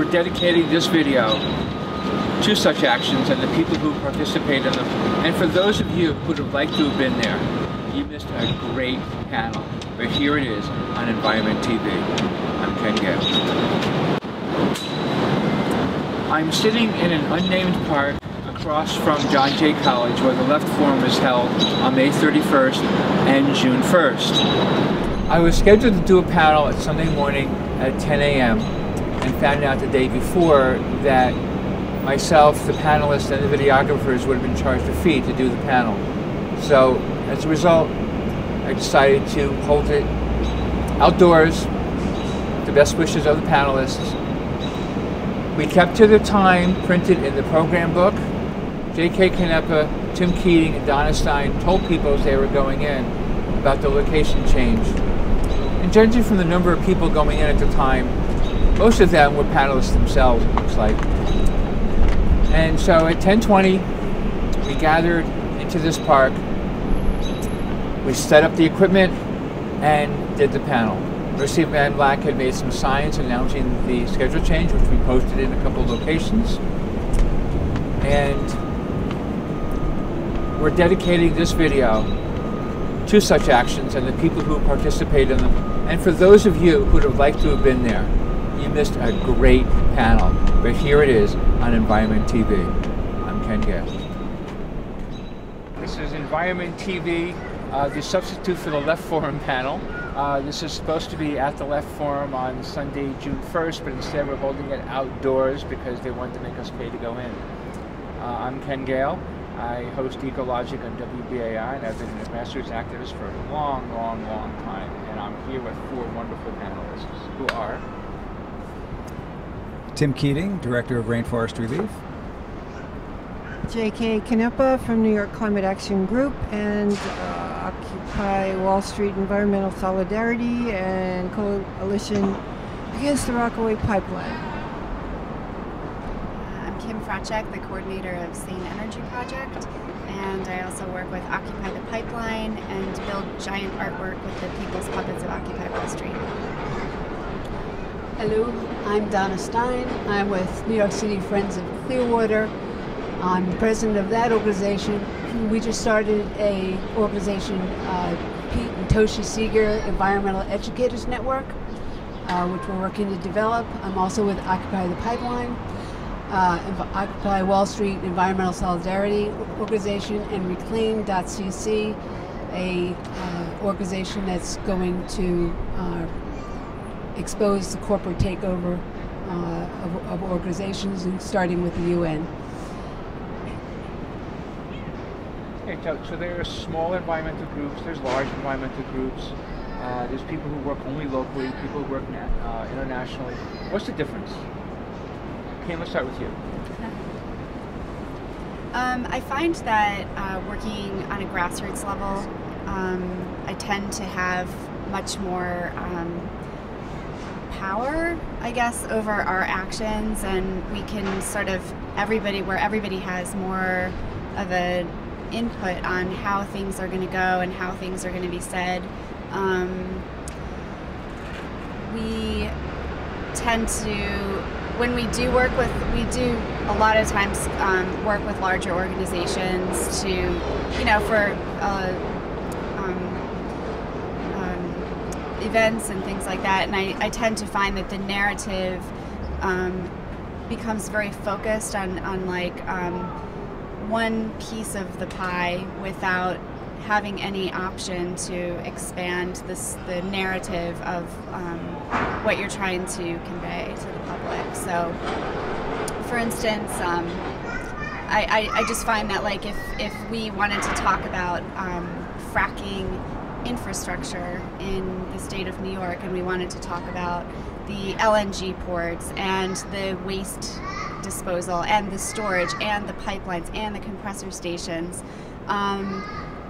We're dedicating this video to such actions and the people who participate in them. And for those of you who would have liked to have been there, you missed a great panel. But here it is on Environment TV. I'm Ken Gale. I'm sitting in an unnamed park across from John Jay College where the Left Forum is held on May 31st and June 1st. I was scheduled to do a panel at Sunday morning at 10 a.m. and found out the day before that myself, the panelists, and the videographers would have been charged a fee to do the panel. So as a result, I decided to hold it outdoors, the best wishes of the panelists. We kept to the time printed in the program book. J.K. Canepa, Tim Keating, and Donna Stein told people as they were going in about the location change. And judging from the number of people going in at the time, most of them were panelists themselves, it looks like. And so at 10:20, we gathered into this park. We set up the equipment and did the panel. Mercy Van Black had made some signs announcing the schedule change, which we posted in a couple of locations. And we're dedicating this video to such actions and the people who participate in them. And for those of you who would have liked to have been there, you missed a great panel. But here it is on Environment TV. I'm Ken Gale. This is Environment TV, the substitute for the Left Forum panel. This is supposed to be at the Left Forum on Sunday, June 1st, but instead we're holding it outdoors because they wanted to make us pay to go in. I'm Ken Gale. I host Ecologic on WBAI, and I've been a grassroots activist for a long time. And I'm here with four wonderful panelists who are Tim Keating, Director of Rainforest Relief. J.K. Canepa from New York Climate Action Group and Occupy Wall Street Environmental Solidarity and Coalition Against the Rockaway Pipeline. I'm Fraczek, the coordinator of Sane Energy Project, and I also work with Occupy the Pipeline and build giant artwork with the People's Puppets of Occupy Wall Street. Hello, I'm Donna Stein. I'm with New York City Friends of Clearwater. I'm the president of that organization. We just started a organization, Pete and Toshi Seeger Environmental Educators Network, which we're working to develop. I'm also with Occupy the Pipeline, Occupy Wall Street Environmental Solidarity Organization, and Reclaim.cc, a organization that's going to expose the corporate takeover of organizations, and starting with the UN. Okay, so there are small environmental groups, there's large environmental groups, there's people who work only locally, people who work internationally. What's the difference? Ken, let's start with you. I find that working on a grassroots level, I tend to have much more power, I guess, over our actions, and we can sort of, everybody has more of an input on how things are going to go and how things are going to be said. We tend to, when we do work with, we do a lot of times work with larger organizations to, you know, for events and things like that, and I tend to find that the narrative becomes very focused on like one piece of the pie without having any option to expand the narrative of what you're trying to convey to the public. So, for instance, I just find that, like, if we wanted to talk about fracking infrastructure in the state of New York, and we wanted to talk about the LNG ports and the waste disposal and the storage and the pipelines and the compressor stations,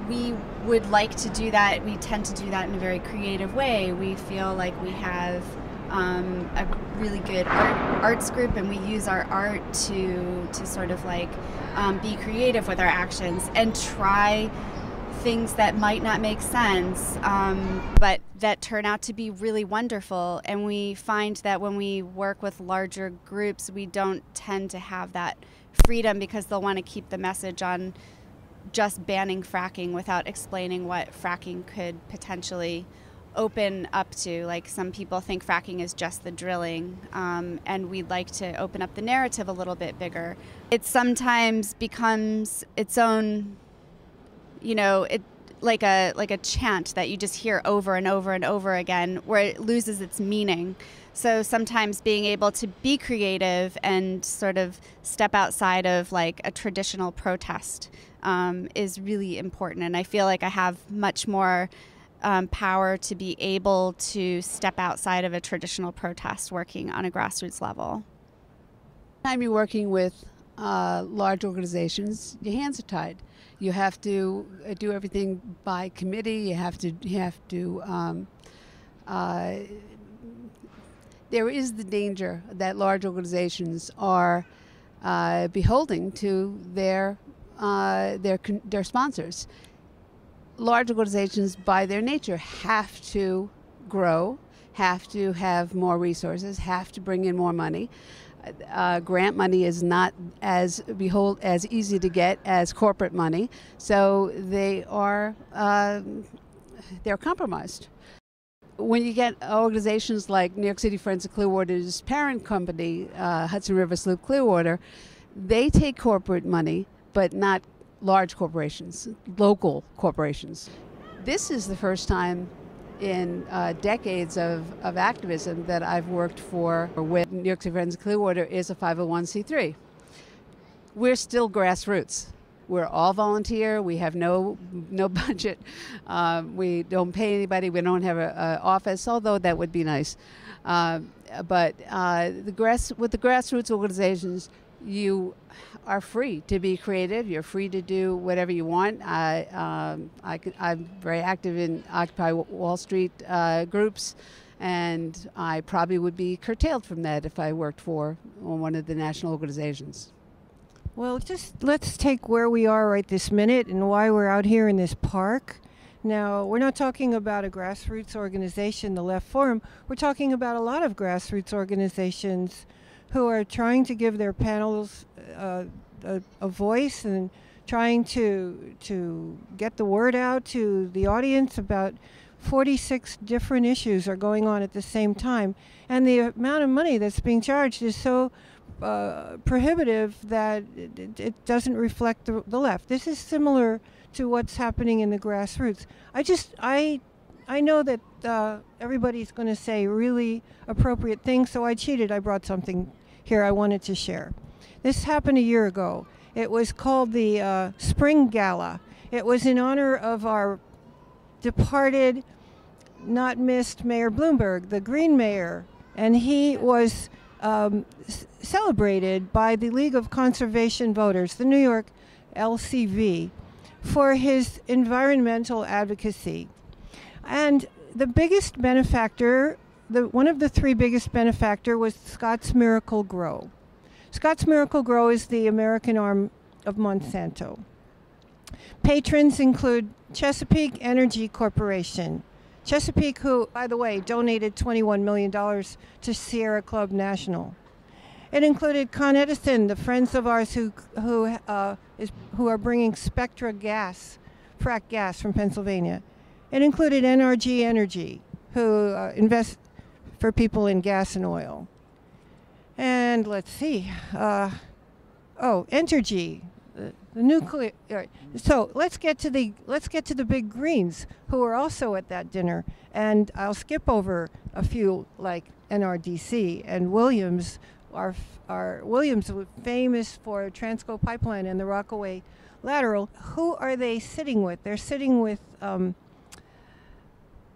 we would like to do that. We tend to do that in a very creative way. We feel like we have a really good arts group, and we use our art to sort of like be creative with our actions and try things that might not make sense, but that turn out to be really wonderful. And we find that when we work with larger groups, we don't tend to have that freedom because they'll want to keep the message on just banning fracking without explaining what fracking could potentially open up to. Like, some people think fracking is just the drilling, and we'd like to open up the narrative a little bit bigger. It sometimes becomes its own, like a chant that you just hear over and over and over again, where it loses its meaning. So sometimes being able to be creative and sort of step outside of like a traditional protest is really important. And I feel like I have much more power to be able to step outside of a traditional protest working on a grassroots level. Anytime you're working with large organizations, your hands are tied. You have to do everything by committee. There is the danger that large organizations are beholden to their sponsors. Large organizations, by their nature, have to grow, have to have more resources, have to bring in more money. Grant money is not as easy to get as corporate money, so they're compromised. When you get organizations like New York City Friends of Clearwater's parent company, Hudson River Sloop Clearwater, they take corporate money, but not large corporations, local corporations. This is the first time in decades of activism that I've worked for with New York City Friends of Clearwater is a 501c3. We're still grassroots. We're all volunteer. We have no budget. We don't pay anybody. We don't have an office, although that would be nice. But with the grassroots organizations, you are free to be creative. You're free to do whatever you want. I'm very active in Occupy Wall Street groups, and I probably would be curtailed from that if I worked for one of the national organizations. Well, just let's take where we are right this minute and why we're out here in this park. Now, we're not talking about a grassroots organization, the Left Forum. We're talking about a lot of grassroots organizations who are trying to give their panels a voice and trying to get the word out to the audience about 46 different issues are going on at the same time. And the amount of money that's being charged is so prohibitive that it doesn't reflect the left. This is similar to what's happening in the grassroots. I know that everybody's going to say really appropriate things, so I cheated. I brought something here I wanted to share. This happened a year ago. It was called the Spring Gala. It was in honor of our departed, not missed Mayor Bloomberg, the Green Mayor, and he was celebrated by the League of Conservation Voters, the New York LCV, for his environmental advocacy. And the biggest benefactor, one of the three biggest benefactor, was Scott's Miracle Grow. Scott's Miracle Grow is the American arm of Monsanto. Patrons include Chesapeake Energy Corporation. Chesapeake, who, by the way, donated $21 million to Sierra Club National. It included Con Edison, the friends of ours who are bringing Spectra gas, frack gas from Pennsylvania. It included NRG Energy, who invests for people in gas and oil. And let's see, Entergy, the nuclear. So let's get to the big greens who are also at that dinner. And I'll skip over a few like NRDC and Williams. Williams was famous for Transco Pipeline and the Rockaway Lateral. Who are they sitting with? They're sitting with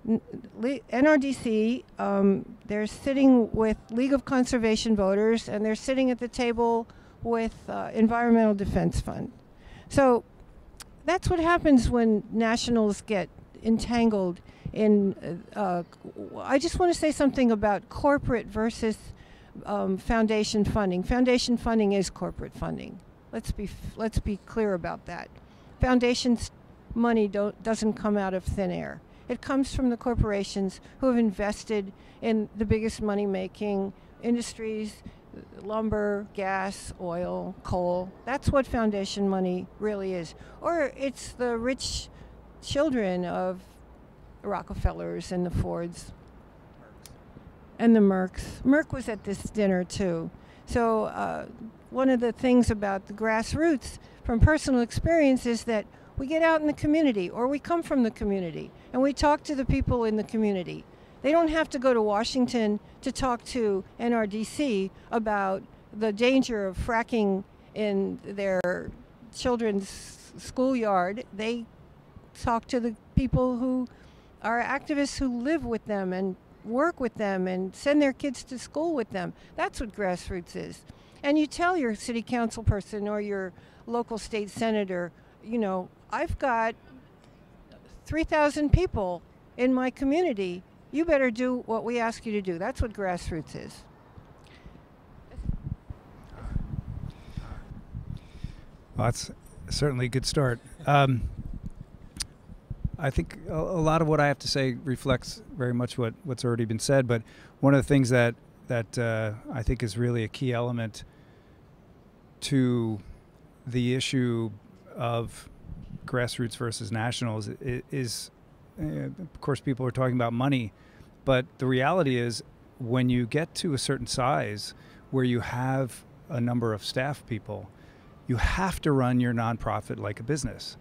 NRDC, they're sitting with League of Conservation Voters, and they're sitting at the table with Environmental Defense Fund. So that's what happens when nationals get entangled in, I just want to say something about corporate versus foundation funding. Foundation funding is corporate funding. Let's be clear about that. Foundations money doesn't come out of thin air. It comes from the corporations who have invested in the biggest money-making industries, lumber, gas, oil, coal. That's what foundation money really is. Or it's the rich children of the Rockefellers and the Fords and the Mercks. Merck was at this dinner too. So one of the things about the grassroots from personal experience is that we get out in the community, or we come from the community, and we talk to the people in the community. They don't have to go to Washington to talk to NRDC about the danger of fracking in their children's schoolyard. They talk to the people who are activists who live with them and work with them and send their kids to school with them. That's what grassroots is. And you tell your city council person or your local state senator, you know, I've got 3,000 people in my community. You better do what we ask you to do. That's what grassroots is. Well, that's certainly a good start. I think a lot of what I have to say reflects very much what's already been said, but one of the things that I think is really a key element to the issue of grassroots versus nationals is of course, people are talking about money, but the reality is when you get to a certain size where you have a number of staff people, you have to run your nonprofit like a business.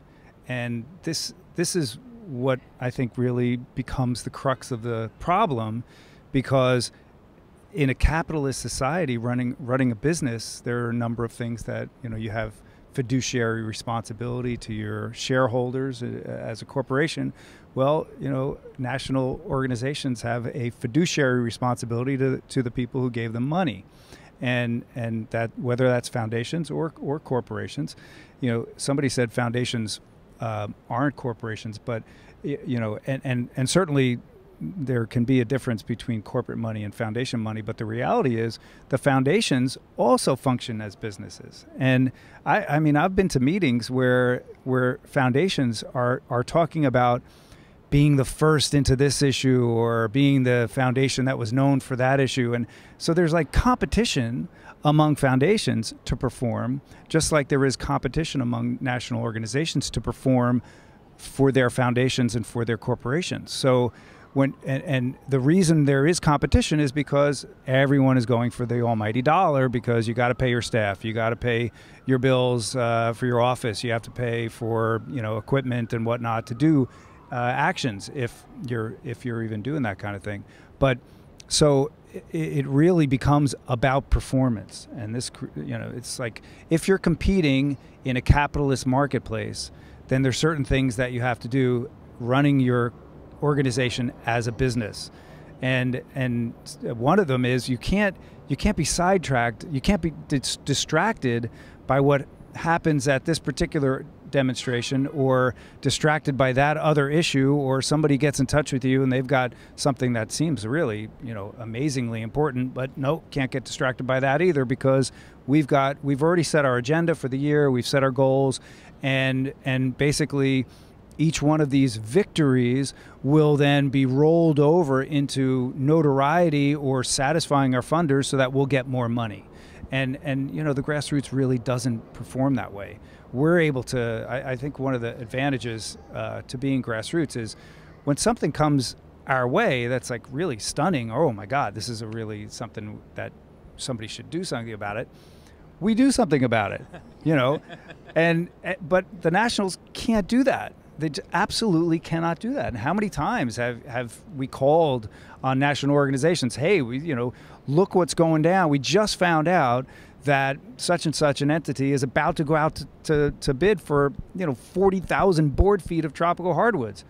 And this is what I think really becomes the crux of the problem, because in a capitalist society, running a business, there are a number of things that, you know, you have fiduciary responsibility to your shareholders as a corporation. Well, you know, national organizations have a fiduciary responsibility to the people who gave them money, and that whether that's foundations or corporations. You know, somebody said foundations aren't corporations, but you know, and certainly there can be a difference between corporate money and foundation money, but the reality is the foundations also function as businesses. And I mean, I've been to meetings where foundations are talking about being the first into this issue or being the foundation that was known for that issue. And so there's like competition among foundations to perform, just like there is competition among national organizations to perform for their foundations and for their corporations. So and the reason there is competition is because everyone is going for the almighty dollar, because you got to pay your staff, you got to pay your bills for your office, you have to pay for, you know, equipment and whatnot to do actions if you're even doing that kind of thing. But so it really becomes about performance, and this, you know, it's like if you're competing in a capitalist marketplace, then there's certain things that you have to do running your organization as a business, and one of them is you can't be sidetracked, you can't be distracted by what happens at this particular demonstration, or distracted by that other issue, or somebody gets in touch with you and they've got something that seems really, you know, amazingly important, but no, can't get distracted by that either, because we've already set our agenda for the year, we've set our goals, and basically each one of these victories will then be rolled over into notoriety or satisfying our funders so that we'll get more money. And you know, the grassroots really doesn't perform that way. We're able to, I think one of the advantages to being grassroots is when something comes our way that's like really stunning, oh my God, this is a really something that somebody should do something about it, we do something about it, you know. But the nationals can't do that. They absolutely cannot do that. And how many times have we called on national organizations, hey, you know, look what's going down. We just found out that such and such an entity is about to go out to bid for, you know, 40,000 board feet of tropical hardwoods.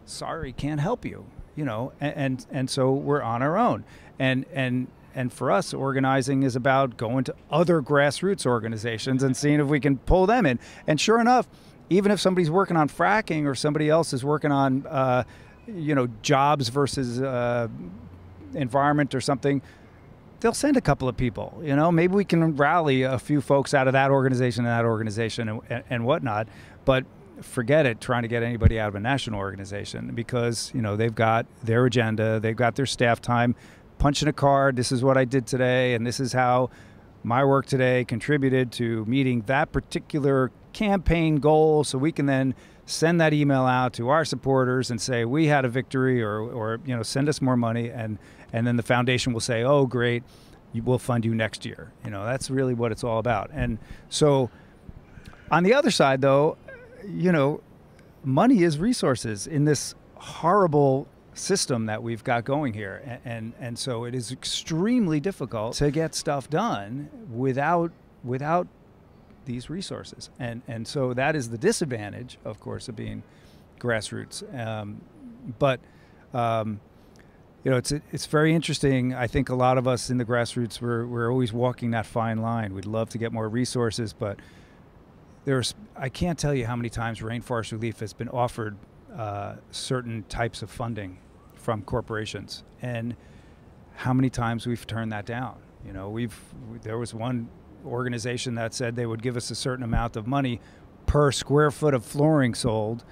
Sorry, can't help you, you know, and so we're on our own. And for us, organizing is about going to other grassroots organizations and seeing if we can pull them in. And sure enough, even if somebody's working on fracking or somebody else is working on, you know, jobs versus environment or something, they'll send a couple of people. You know, maybe we can rally a few folks out of that organization and whatnot. But forget it trying to get anybody out of a national organization, because they've got their agenda, they've got their staff time, punch in a card, this is what I did today, and this is how my work today contributed to meeting that particular campaign goal, so we can then send that email out to our supporters and say we had a victory, or send us more money, and then the foundation will say, oh great, we'll fund you next year. That's really what it's all about. And so on the other side, though, money is resources in this horrible system that we've got going here, and so it is extremely difficult to get stuff done without these resources, and so that is the disadvantage, of course, of being grassroots. But it's very interesting. I think a lot of us in the grassroots, we're always walking that fine line. We'd love to get more resources, but I can't tell you how many times Rainforest Relief has been offered certain types of funding from corporations, and how many times we've turned that down. There was one organization that said they would give us a certain amount of money per square foot of flooring sold,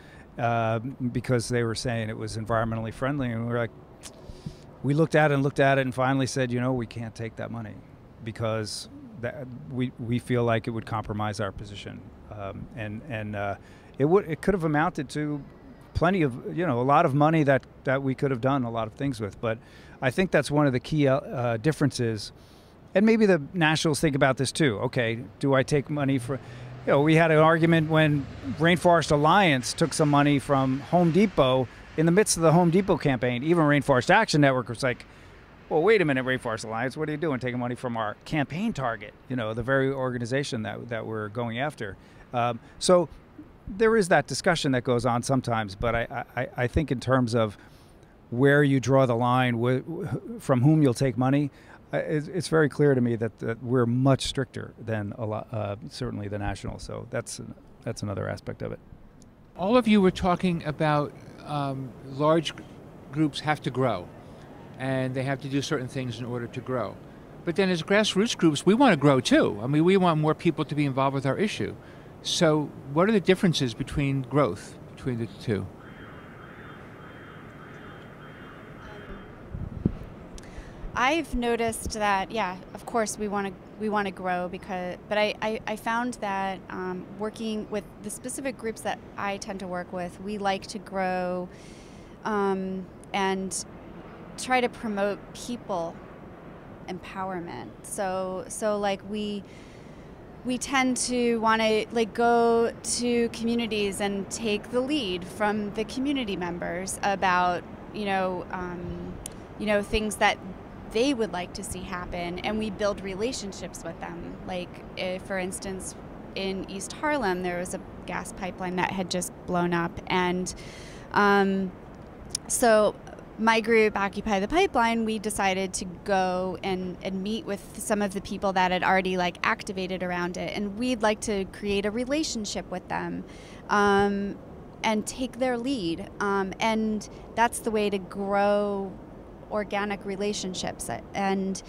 because they were saying it was environmentally friendly, and we looked at it and finally said, we can't take that money, because we feel like it would compromise our position, it could have amounted to plenty of a lot of money that we could have done a lot of things with. But I think that's one of the key differences, and maybe the nationals think about this too. Okay, do I take money for? We had an argument when Rainforest Alliance took some money from Home Depot in the midst of the Home Depot campaign. Even Rainforest Action Network was like, well, wait a minute, Rainforest Alliance, what are you doing taking money from our campaign target, the very organization that we're going after? So there is that discussion that goes on sometimes, but I think in terms of where you draw the line, from whom you'll take money, it's very clear to me that we're much stricter than certainly the national. So that's another aspect of it. All of you were talking about large groups have to grow, and they have to do certain things in order to grow. But then as grassroots groups, we want to grow too. I mean, we want more people to be involved with our issue. So what are the differences between growth between the two? I've noticed that, yeah, of course we want to grow, but I found that working with the specific groups that I tend to work with, we like to grow and try to promote people empowerment. So like we tend to want to go to communities and take the lead from the community members about things that they would like to see happen, and we build relationships with them. For instance, in East Harlem, there was a gas pipeline that had just blown up, and so my group, Occupy the Pipeline, we decided to go and meet with some of the people that had already activated around it, and we'd like to create a relationship with them and take their lead, and that's the way to grow organic relationships. And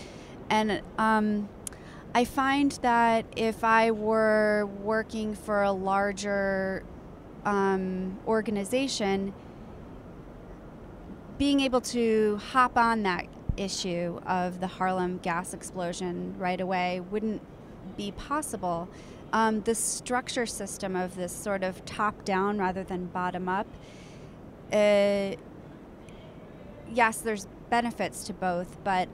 I find that if I were working for a larger organization, being able to hop on that issue of the Harlem gas explosion right away wouldn't be possible. The structure system of this sort of top-down rather than bottom-up, yes, there's benefits to both, but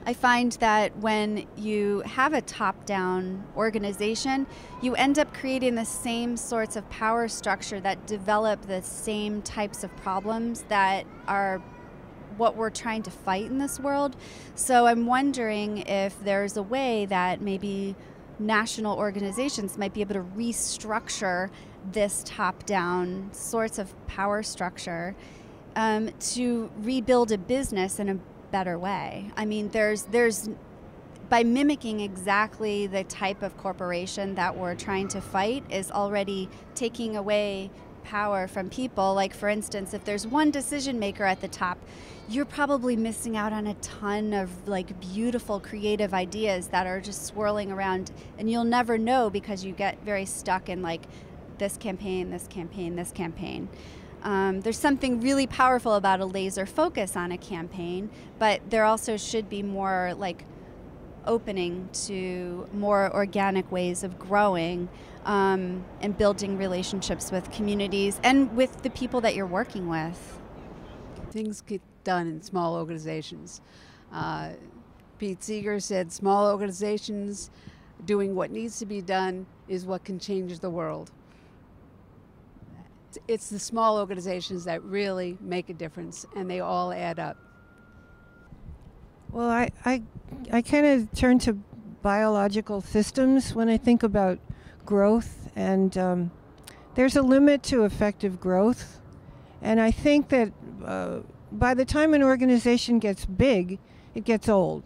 I find that when you have a top-down organization, you end up creating the same sorts of power structure that develop the same types of problems that are what we're trying to fight in this world. So I'm wondering if there's a way that maybe national organizations might be able to restructure this top-down sorts of power structure to rebuild a business in a better way. I mean, there's by mimicking exactly the type of corporation that we're trying to fight is already taking away power from people. Like, for instance, if there's one decision maker at the top, you're probably missing out on a ton of beautiful creative ideas that are just swirling around, and you'll never know because you get very stuck in this campaign, this campaign, this campaign. There's something really powerful about a laser focus on a campaign, but there also should be more like opening to more organic ways of growing and building relationships with communities and with the people that you're working with. Things get done in small organizations. Pete Seeger said small organizations doing what needs to be done is what can change the world. It's the small organizations that really make a difference, and they all add up. Well, I kind of turn to biological systems when I think about growth, and there's a limit to effective growth. And I think that by the time an organization gets big, it gets old.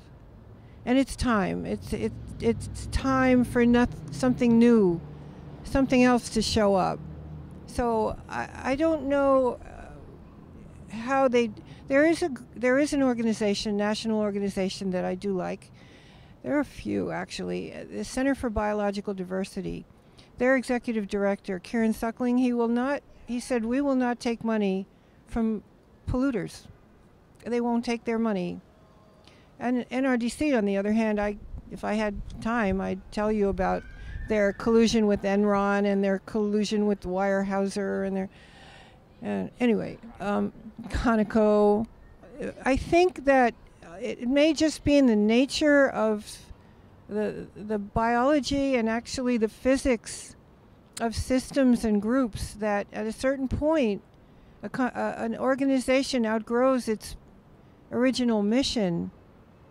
And it's time. It's time for something new, something else to show up. So I don't know how they. There is an organization, national organization that I do like. There are a few actually. The Center for Biological Diversity. Their executive director, Kieran Suckling, he said we will not take money from polluters. They won't take their money. And NRDC, on the other hand, if I had time, I'd tell you about their collusion with Enron and their collusion with Weyerhaeuser and anyway, Conoco. I think that it may just be in the nature of the biology and actually the physics of systems and groups that at a certain point an organization outgrows its original mission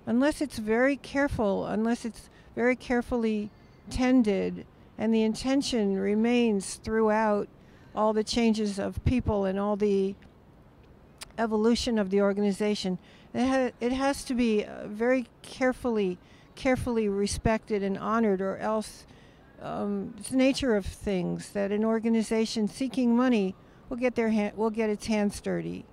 unless it's very careful, unless it's very carefully tended, and the intention remains throughout all the changes of people and all the evolution of the organization. It has to be very carefully respected and honored, or else it's the nature of things that an organization seeking money will get its hands dirty,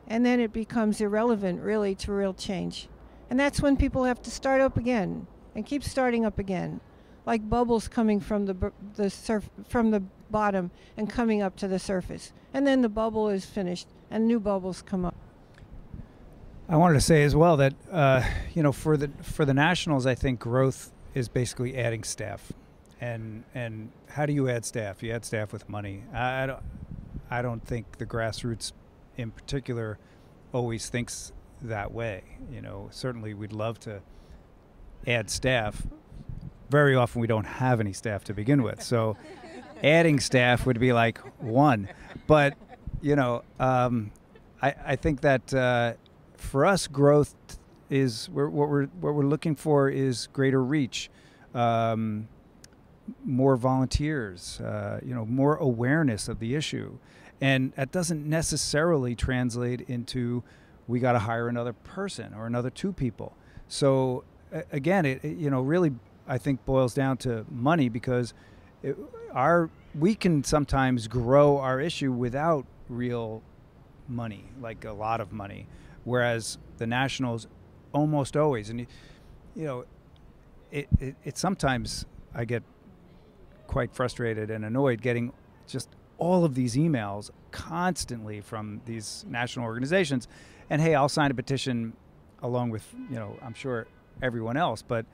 and then it becomes irrelevant really to real change. And that's when people have to start up again and keep starting up again, like bubbles coming from from the bottom and coming up to the surface. And then the bubble is finished and new bubbles come up. I wanted to say as well that for the Nationals, I think growth is basically adding staff. And how do you add staff? You add staff with money. I don't think the Grassroots in particular always thinks that way. Certainly we'd love to add staff. Very often we don't have any staff to begin with, so adding staff would be like one. But I think that for us, growth is what we're looking for is greater reach, more volunteers, more awareness of the issue, and that doesn't necessarily translate into we got to hire another person or another two people. So again, it really I think boils down to money, because we can sometimes grow our issue without real money, like a lot of money, whereas the Nationals almost always. And it sometimes I get quite frustrated and annoyed getting just all of these emails constantly from these national organizations. And hey, I'll sign a petition along with, I'm sure everyone else, but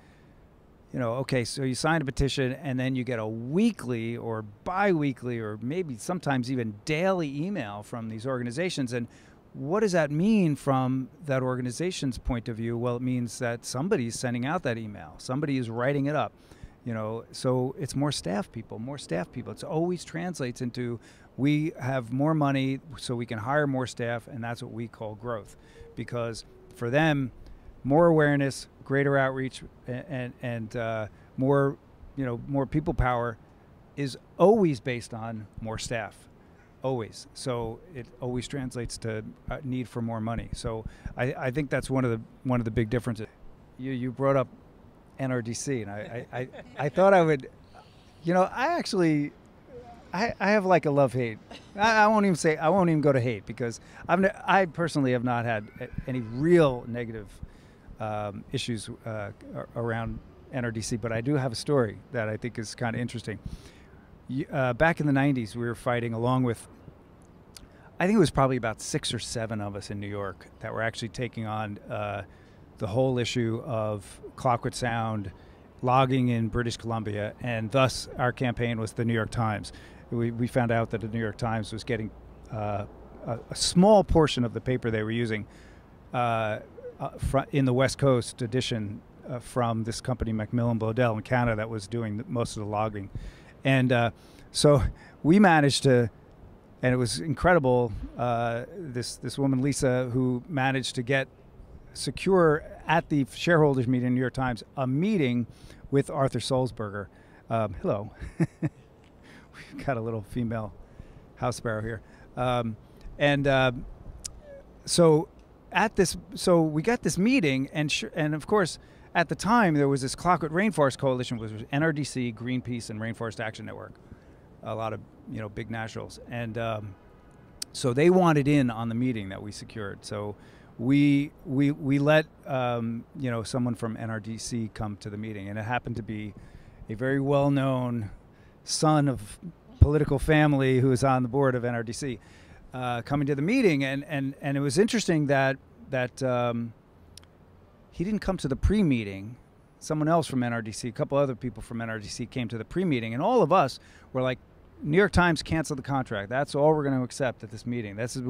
okay, so you sign a petition and then you get a weekly or bi-weekly or maybe sometimes even daily email from these organizations. And what does that mean from that organization's point of view? Well, it means that somebody's sending out that email. Somebody is writing it up, so it's more staff people. It always translates into we have more money so we can hire more staff, and that's what we call growth. Because for them, more awareness, greater outreach, and more people power is always based on more staff, always. So it always translates to a need for more money. So I think that's one of the big differences. You brought up NRDC, and I thought I would, I have like a love-hate. I won't even go to hate, because I personally have not had any real negative issues around NRDC, but I do have a story that I think is kind of interesting. back in the 90s, we were fighting along with, I think it was probably about 6 or 7 of us in New York that were actually taking on the whole issue of Clockwood Sound, logging in British Columbia, and thus our campaign was the New York Times. We found out that the New York Times was getting a small portion of the paper they were using in the West Coast edition from this company, Macmillan Bloedel in Canada, that was doing most of the logging. And so we managed to, and it was incredible, this woman, Lisa, who managed to secure at the shareholders meeting in New York Times a meeting with Arthur Sulzberger. Hello. We've got a little female house sparrow here. So we got this meeting, and of course, at the time, there was this Clockwood Rainforest Coalition, which was NRDC, Greenpeace, and Rainforest Action Network, a lot of big nationals, and so they wanted in on the meeting that we secured. So we let someone from NRDC come to the meeting, and it happened to be a very well-known son of political family who was on the board of NRDC coming to the meeting, and it was interesting that he didn't come to the pre-meeting. Someone else from NRDC, a couple other people from NRDC came to the pre-meeting, and all of us were like, New York Times canceled the contract. That's all we're going to accept at this meeting. This is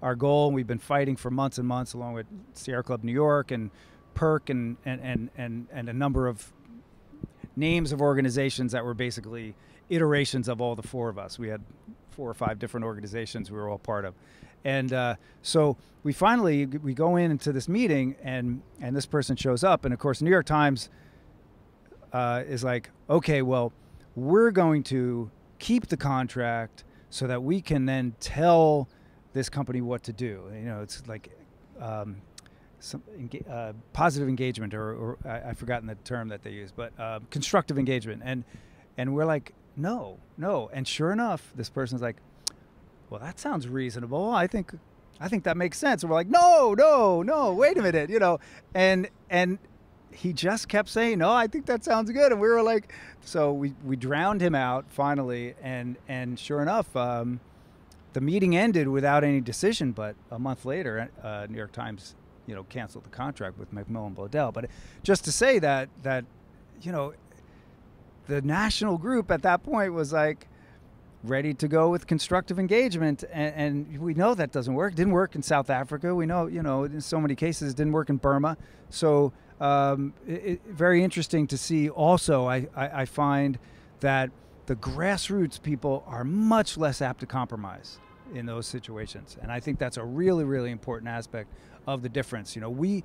our goal. We've been fighting for months and months, along with Sierra Club New York and PERC and a number of names of organizations that were basically iterations of all the 4 of us. We had 4 or 5 different organizations we were all part of. And so we go into this meeting, and this person shows up. And, of course, New York Times is like, okay, well, we're going to keep the contract so that we can then tell this company what to do. It's like positive engagement, or I've forgotten the term that they use, but constructive engagement. And we're like, no. And sure enough, this person's like, well, that sounds reasonable. I think that makes sense. And we're like, no, wait a minute, and he just kept saying, no, I think that sounds good. And we were like, so we drowned him out finally. And sure enough, the meeting ended without any decision. But a month later, New York Times, canceled the contract with Macmillan Bloedel. But just to say that the national group at that point was like ready to go with constructive engagement, and we know that doesn't work. It didn't work in South Africa. We know, in so many cases, it didn't work in Burma. So very interesting to see. Also, I find that the grassroots people are much less apt to compromise in those situations, and I think that's a really, really important aspect of the difference. When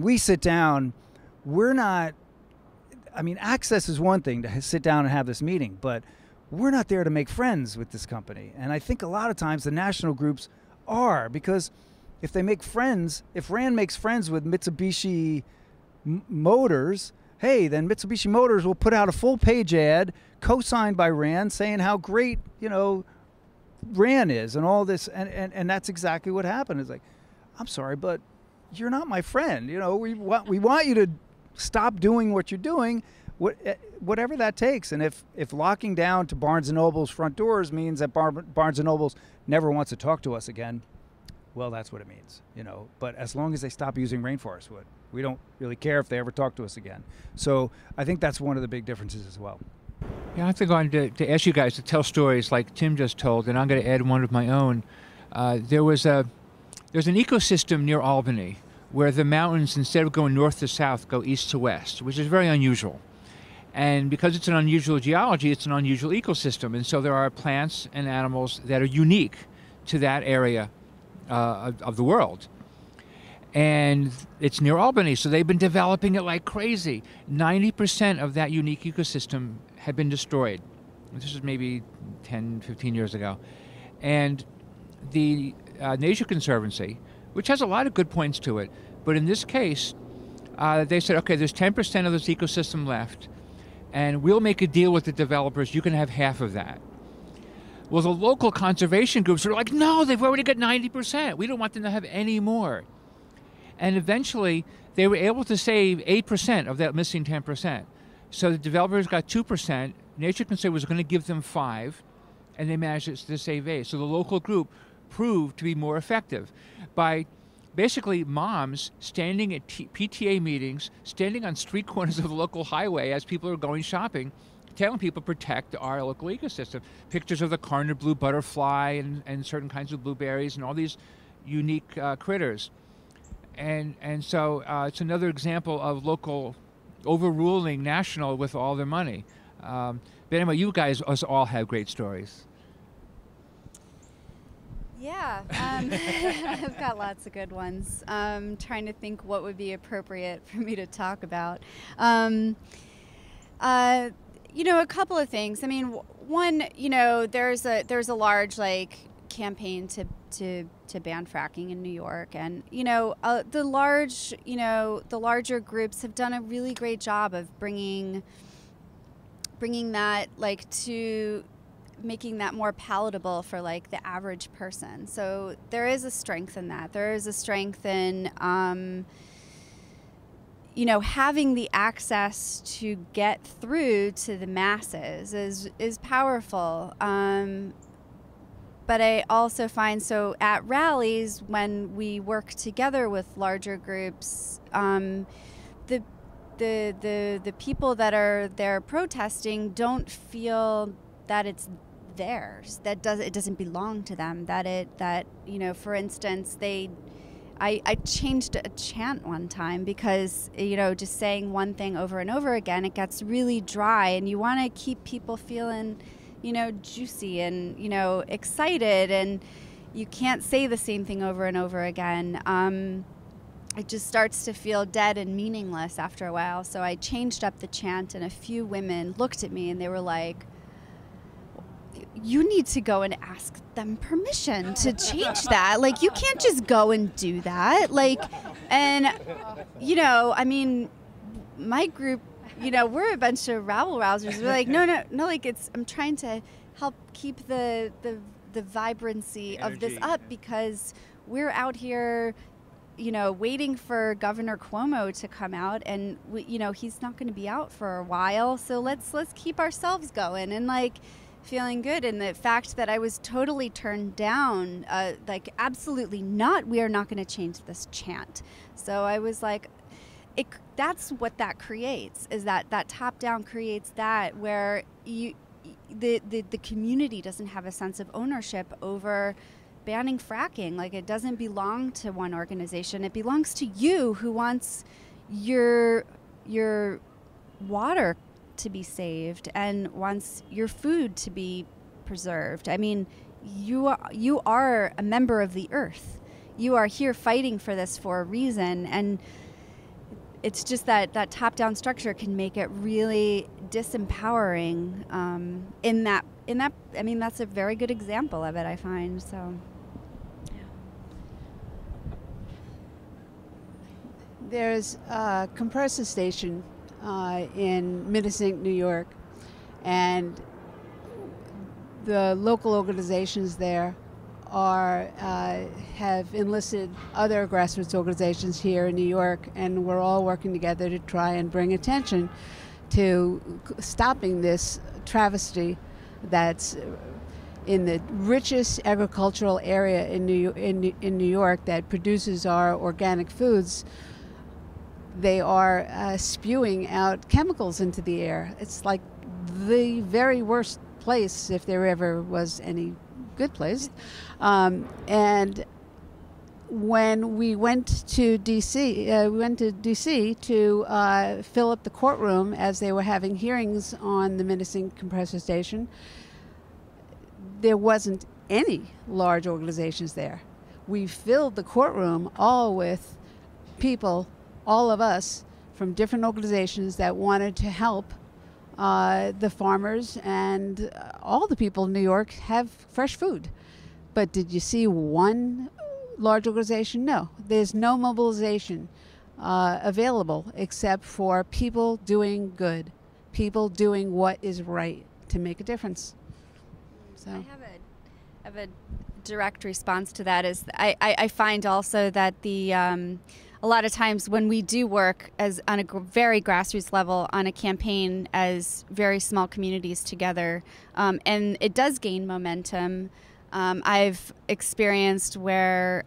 we sit down, we're not. I mean, access is one thing to sit down and have this meeting, but we're not there to make friends with this company. And I think a lot of times the national groups are, because if they make friends, if Rand makes friends with Mitsubishi Motors, hey, then Mitsubishi Motors will put out a full-page ad co-signed by Rand saying how great, Rand is and all this. And that's exactly what happened. It's like, I'm sorry, but you're not my friend. We want you to stop doing what you're doing, whatever that takes. And if locking down to Barnes & Noble's front doors means that Barnes & Noble's never wants to talk to us again, well, that's what it means, But as long as they stop using Rainforest wood, we don't really care if they ever talk to us again. So I think that's one of the big differences as well. Yeah, I have to go on to ask you guys to tell stories like Tim just told, and I'm going to add one of my own. There's an ecosystem near Albany where the mountains, instead of going north to south, go east to west, which is very unusual. And because it's an unusual geology, it's an unusual ecosystem. And so there are plants and animals that are unique to that area of the world. And it's near Albany, so they've been developing it like crazy. 90% of that unique ecosystem had been destroyed. This is maybe 10, 15 years ago. And the Nature Conservancy, which has a lot of good points to it, but in this case, they said, okay, there's 10% of this ecosystem left, and we'll make a deal with the developers. You can have half of that. Well, the local conservation groups were like, no, they've already got 90%. We don't want them to have any more. And eventually, they were able to save 8% of that missing 10%. So the developers got 2%, Nature Conservancy was going to give them 5, and they managed to save 8. So the local group proved to be more effective by basically moms standing at PTA meetings, standing on street corners of the local highway as people are going shopping, telling people protect our local ecosystem. Pictures of the cornered blue butterfly and certain kinds of blueberries and all these unique critters. And so it's another example of local overruling national with all their money. But anyway, you guys all have great stories. Yeah, I've got lots of good ones. Trying to think what would be appropriate for me to talk about. A couple of things. I mean, one, there's a large campaign to ban fracking in New York, and the larger groups have done a really great job of bringing that to making that more palatable for the average person. So there is a strength in that. There is a strength in having the access to get through to the masses is powerful. But I also find, so at rallies, when we work together with larger groups, the people that are there protesting don't feel that it's theirs. It doesn't belong to them. For instance, I changed a chant one time because, just saying one thing over and over again, it gets really dry, and you want to keep people feeling, juicy and, excited, and you can't say the same thing over and over again. It just starts to feel dead and meaningless after a while. So I changed up the chant, and a few women looked at me and they were like, you need to go and ask them permission to change that. You can't just go and do that. My group, we're a bunch of rabble-rousers. We're like, no, I'm trying to help keep the vibrancy of this up, because we're out here, waiting for Governor Cuomo to come out, and he's not going to be out for a while. So let's keep ourselves going and feeling good. And the fact that I was totally turned down, absolutely not, we are not going to change this chant. So I was like, that's what that creates, is that top down creates that, where the community doesn't have a sense of ownership over banning fracking. It doesn't belong to one organization. It belongs to you, who wants your water to be saved and wants your food to be preserved. I mean, you are a member of the earth. You are here fighting for this for a reason, and it's just that top-down structure can make it really disempowering. That's a very good example of it, I find. So, yeah. There's a compressor station in Minisink, New York, and the local organizations there have enlisted other grassroots organizations here in New York, and we're all working together to try and bring attention to stopping this travesty that's in the richest agricultural area in New York that produces our organic foods. They are spewing out chemicals into the air. It's like the very worst place, if there ever was any good place. And when we went to D.C., to fill up the courtroom as they were having hearings on the Minisink compressor station, there wasn't any large organizations there. We filled the courtroom all with people, all of us from different organizations that wanted to help the farmers and all the people in New York have fresh food. But did you see one large organization? No. There's no mobilization available except for people doing good, people doing what is right to make a difference. So I have a direct response to that. Is I find also that a lot of times when we do work as on a very grassroots level on a campaign as very small communities together, and it does gain momentum. I've experienced where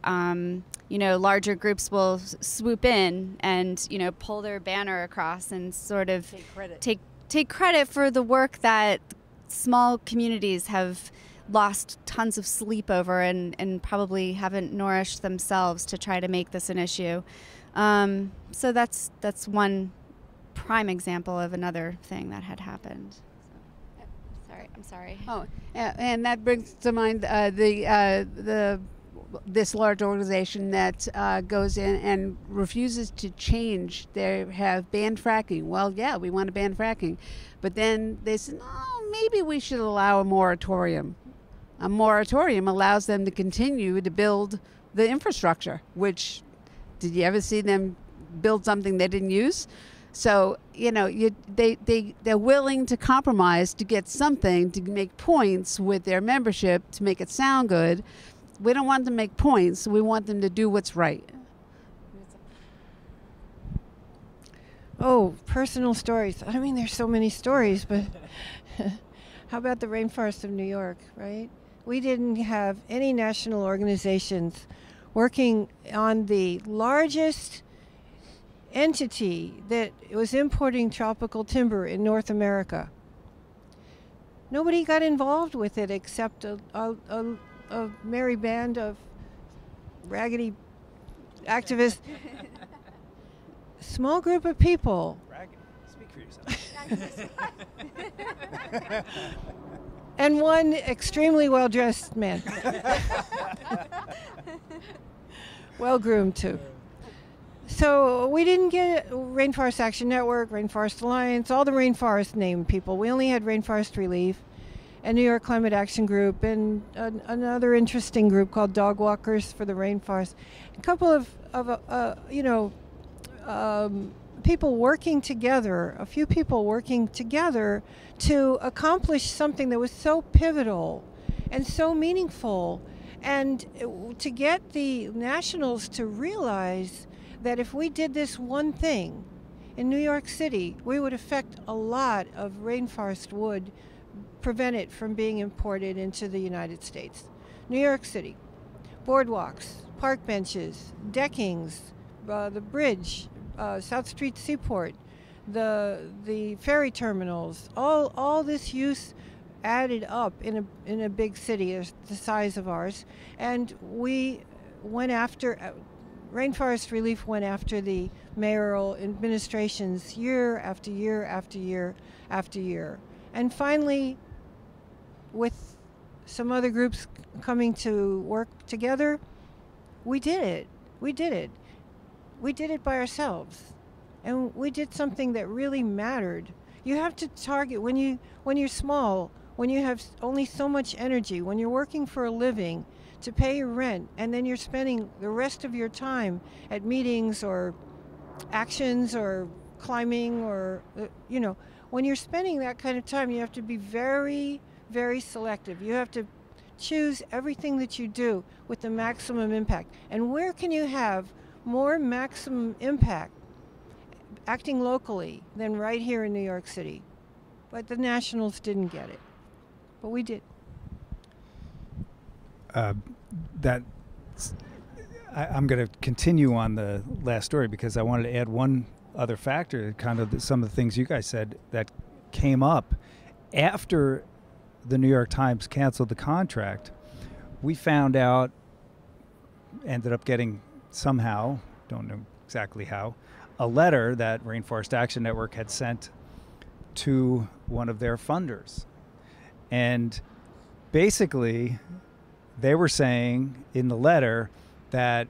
larger groups will swoop in and pull their banner across and sort of take credit for the work that small communities have lost tons of sleep over and probably haven't nourished themselves to try to make this an issue. So that's one prime example of another thing that had happened. I'm sorry. Oh, and that brings to mind this large organization that goes in and refuses to change. They have banned fracking. Well, yeah, we want to ban fracking, but then they said, oh, maybe we should allow a moratorium. A moratorium allows them to continue to build the infrastructure, which, did you ever see them build something they didn't use? So, they're willing to compromise to get something, to make points with their membership, to make it sound good. We don't want them to make points. We want them to do what's right. Oh, personal stories. I mean, there's so many stories, but how about the Rainforest of New York, right? We didn't have any national organizations working on the largest entity that was importing tropical timber in North America. Nobody got involved with it except a merry band of raggedy activists. Small group of people. Raggedy. Speak for yourself. And one extremely well-dressed man. Well-groomed, too. So we didn't get Rainforest Action Network, Rainforest Alliance, all the rainforest named people. We only had Rainforest Relief and New York Climate Action Group and another interesting group called Dog Walkers for the Rainforest. A couple of people working together, a few people working together to accomplish something that was so pivotal and so meaningful, and to get the nationals to realize that if we did this one thing in New York City, we would affect a lot of rainforest wood, prevent it from being imported into the United States. New York City, boardwalks, park benches, deckings, the bridge, South Street Seaport, the ferry terminals, all this use added up in a big city the size of ours, and we went after. Rainforest Relief went after the mayoral administrations year after year after year after year, and finally, with some other groups coming to work together, we did it. We did it. We did it by ourselves, and we did something that really mattered. You have to target when you're small, when you have only so much energy, when you're working for a living to pay your rent, and then you're spending the rest of your time at meetings or actions or climbing or when you're spending that kind of time, you have to be very, very selective. You have to choose everything that you do with the maximum impact. And where can you have more maximum impact acting locally than right here in New York City? But the nationals didn't get it, but we did. I'm going to continue on the last story because I wanted to add one other factor, kind of some of the things you guys said that came up after the New York Times canceled the contract. We found out, ended up getting somehow, don't know exactly how, a letter that Rainforest Action Network had sent to one of their funders. And basically, they were saying in the letter that,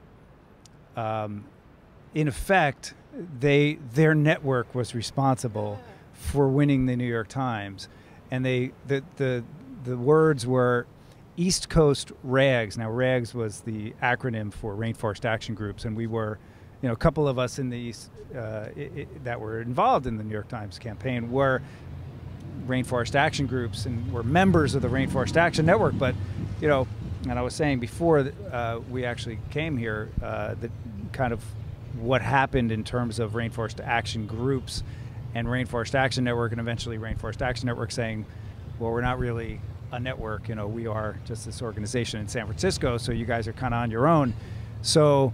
in effect, their network was responsible for winning the New York Times, and the words were East Coast RAGs. Now, RAGs was the acronym for Rainforest Action Groups, and we were, a couple of us in the that were involved in the New York Times campaign were Rainforest Action Groups and were members of the Rainforest Action Network. But, and I was saying before we actually came here, that kind of what happened in terms of Rainforest Action groups and Rainforest Action Network, and eventually Rainforest Action Network saying, well, we're not really a network, we are just this organization in San Francisco, so you guys are kind of on your own. So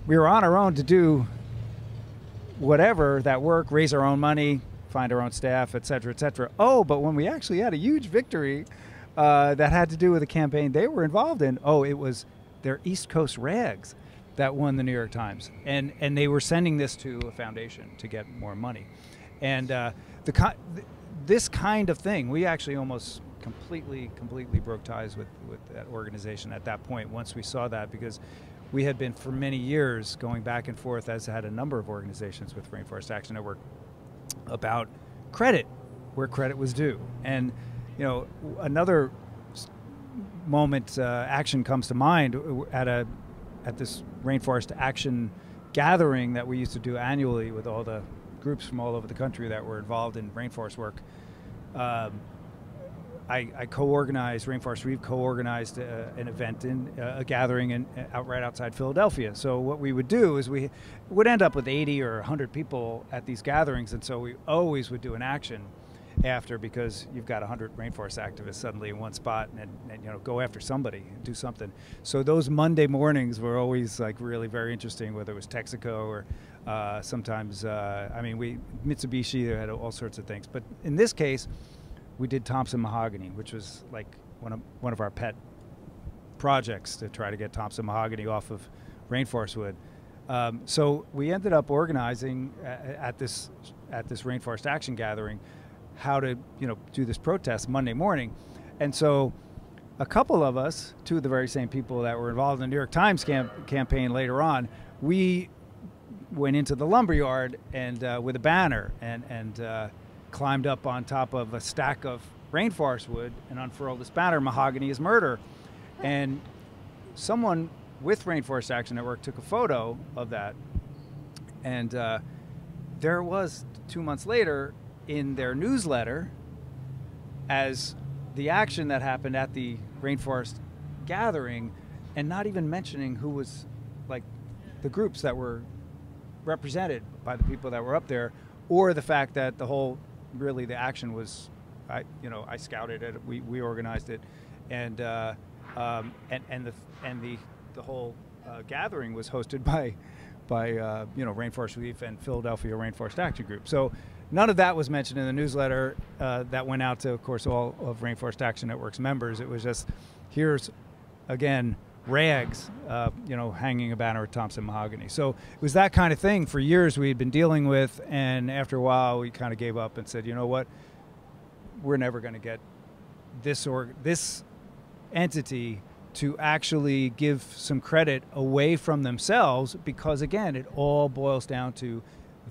we were on our own to do whatever that work, raise our own money, find our own staff, et cetera, et cetera. Oh, but when we actually had a huge victory that had to do with a campaign they were involved in, it was their East Coast rags that won the New York Times. And they were sending this to a foundation to get more money. And this kind of thing, we actually almost completely broke ties with that organization at that point once we saw that, because we had been for many years going back and forth, as had a number of organizations with Rainforest Action Network, about credit, where credit was due. And another moment action comes to mind at this Rainforest Action gathering that we used to do annually with all the groups from all over the country that were involved in rainforest work. I co-organized, Rainforest Reef co-organized an event a gathering right outside Philadelphia. So what we would do is we would end up with 80 or 100 people at these gatherings, and so we always would do an action after, because you've got 100 rainforest activists suddenly in one spot, and go after somebody and do something. So those Monday mornings were always like really very interesting, whether it was Texaco or sometimes Mitsubishi. They had all sorts of things, but in this case, we did Thompson mahogany, which was like one of our pet projects, to try to get Thompson mahogany off of rainforest wood. So we ended up organizing at this Rainforest Action gathering how to do this protest Monday morning. And so a couple of us, two of the very same people that were involved in the New York Times campaign later on, we went into the lumberyard and with a banner and climbed up on top of a stack of rainforest wood and unfurled this banner, "Mahogany is murder." And someone with Rainforest Action Network took a photo of that. And there it was 2 months later in their newsletter as the action that happened at the rainforest gathering, and not even mentioning who was, like, the groups that were represented by the people that were up there, or the fact that the action was, I scouted it, we organized it, and the whole gathering was hosted by Rainforest Reef and Philadelphia Rainforest Action Group. So none of that was mentioned in the newsletter that went out to, of course, all of Rainforest Action Network's members. It was just, here's, again, rags, hanging a banner at Thompson mahogany. So it was that kind of thing for years we had been dealing with, and after a while we kind of gave up and said, you know what, we're never going to get this entity to actually give some credit away from themselves, because again, it all boils down to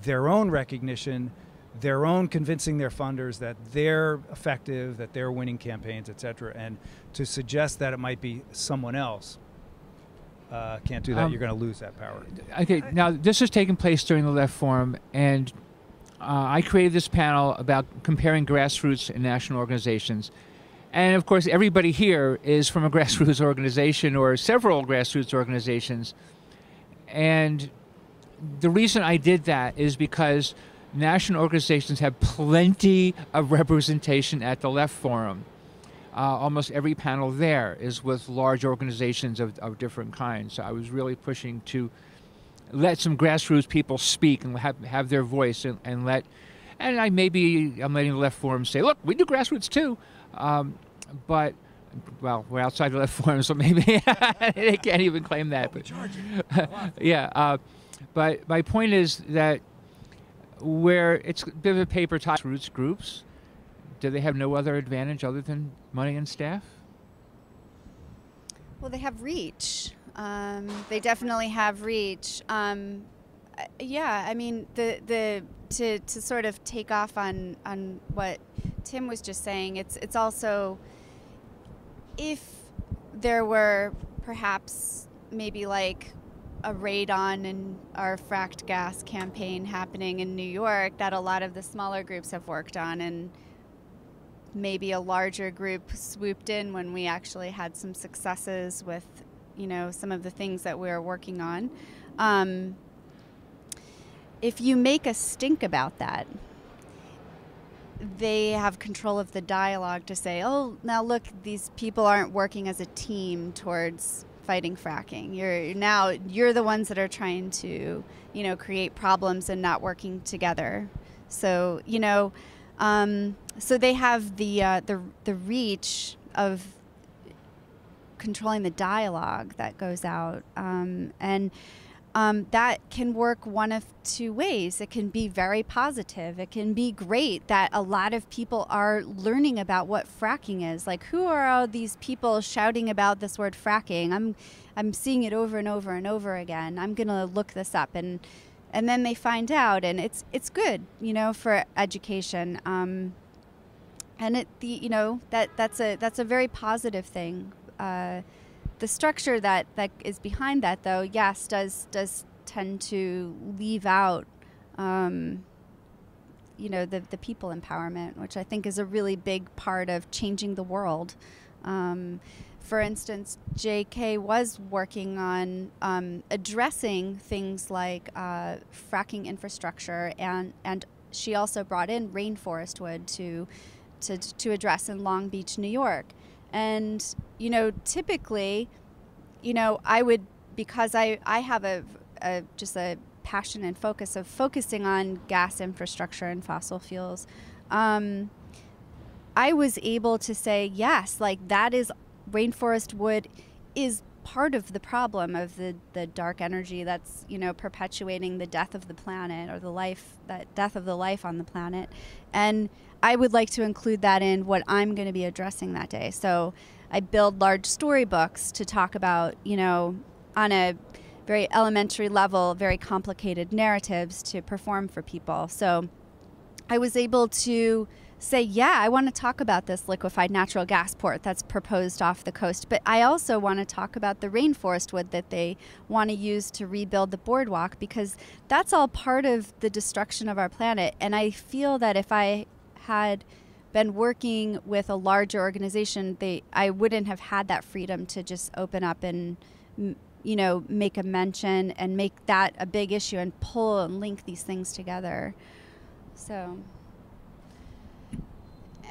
their own recognition, their own convincing their funders that they're effective, that they're winning campaigns, et cetera. And to suggest that it might be someone else, can't do that. You're going to lose that power. Okay, now this is taking place during the Left Forum, and I created this panel about comparing grassroots and national organizations. And of course, everybody here is from a grassroots organization or several grassroots organizations. And the reason I did that is because national organizations have plenty of representation at the Left Forum. Almost every panel there is with large organizations of different kinds. So I was really pushing to let some grassroots people speak and have their voice, and I'm letting the Left Forum say, look, we do grassroots too. But, well, we're outside the Left Forum, so maybe they can't even claim that. But, yeah, but my point is that where it's a bit of a paper tie, roots groups, do they have no other advantage other than money and staff? Well, they have reach. They definitely have reach. Yeah, I mean, to sort of take off on what Tim was just saying, it's also, if there were perhaps maybe like a radon in our fracked gas campaign happening in New York that a lot of the smaller groups have worked on, and maybe a larger group swooped in when we actually had some successes with, some of the things that we were working on. if you make a stink about that, they have control of the dialogue to say, oh, now look, these people aren't working as a team towards fighting fracking. You're the ones that are trying to, create problems and not working together. So, so they have the reach of controlling the dialogue that goes out, and that can work one of two ways. It can be very positive. It can be great that a lot of people are learning about what fracking is. Like, who are all these people shouting about this word fracking? I'm seeing it over and over and over again. I'm gonna look this up, and then they find out, and it's good, for education. And that's a very positive thing. The structure that is behind that, though, yes, does tend to leave out, the people empowerment, which I think is a really big part of changing the world. For instance, JK was working on addressing things like fracking infrastructure, and she also brought in rainforest wood to address in Long Beach, New York. And, typically, I would, because I have just a passion and focus of focusing on gas infrastructure and fossil fuels, I was able to say, yes, like that is, rainforest wood is part of the problem of the dark energy that's, perpetuating the death of the planet, or death of the life on the planet. And I would like to include that in what I'm going to be addressing that day. So I build large storybooks to talk about, on a very elementary level, very complicated narratives to perform for people. So I was able to say, yeah, I want to talk about this liquefied natural gas port that's proposed off the coast, but I also want to talk about the rainforest wood that they want to use to rebuild the boardwalk, because that's all part of the destruction of our planet. And I feel that if I had been working with a larger organization, I wouldn't have had that freedom to just open up and, make a mention and make that a big issue and pull and link these things together. So.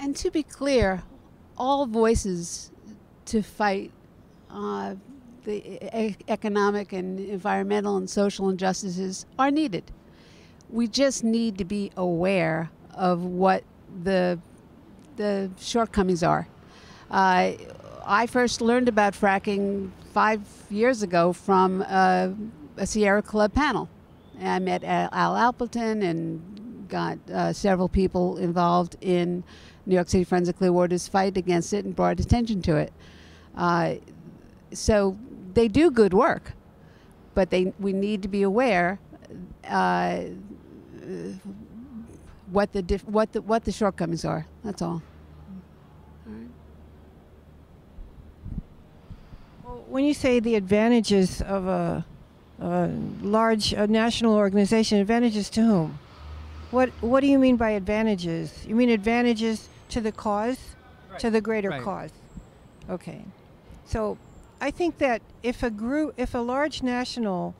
And to be clear, all voices to fight the economic and environmental and social injustices are needed. We just need to be aware of what the shortcomings are. I first learned about fracking 5 years ago from a Sierra Club panel. I met Al Appleton and got several people involved in New York City Friends of Clearwater's fight against it and brought attention to it. So they do good work, but we need to be aware what the shortcomings are. That's all. Well, when you say the advantages of a large national organization, advantages to whom? What do you mean by advantages? You mean advantages to the cause, right, to the greater cause? Okay. So I think that if a large national,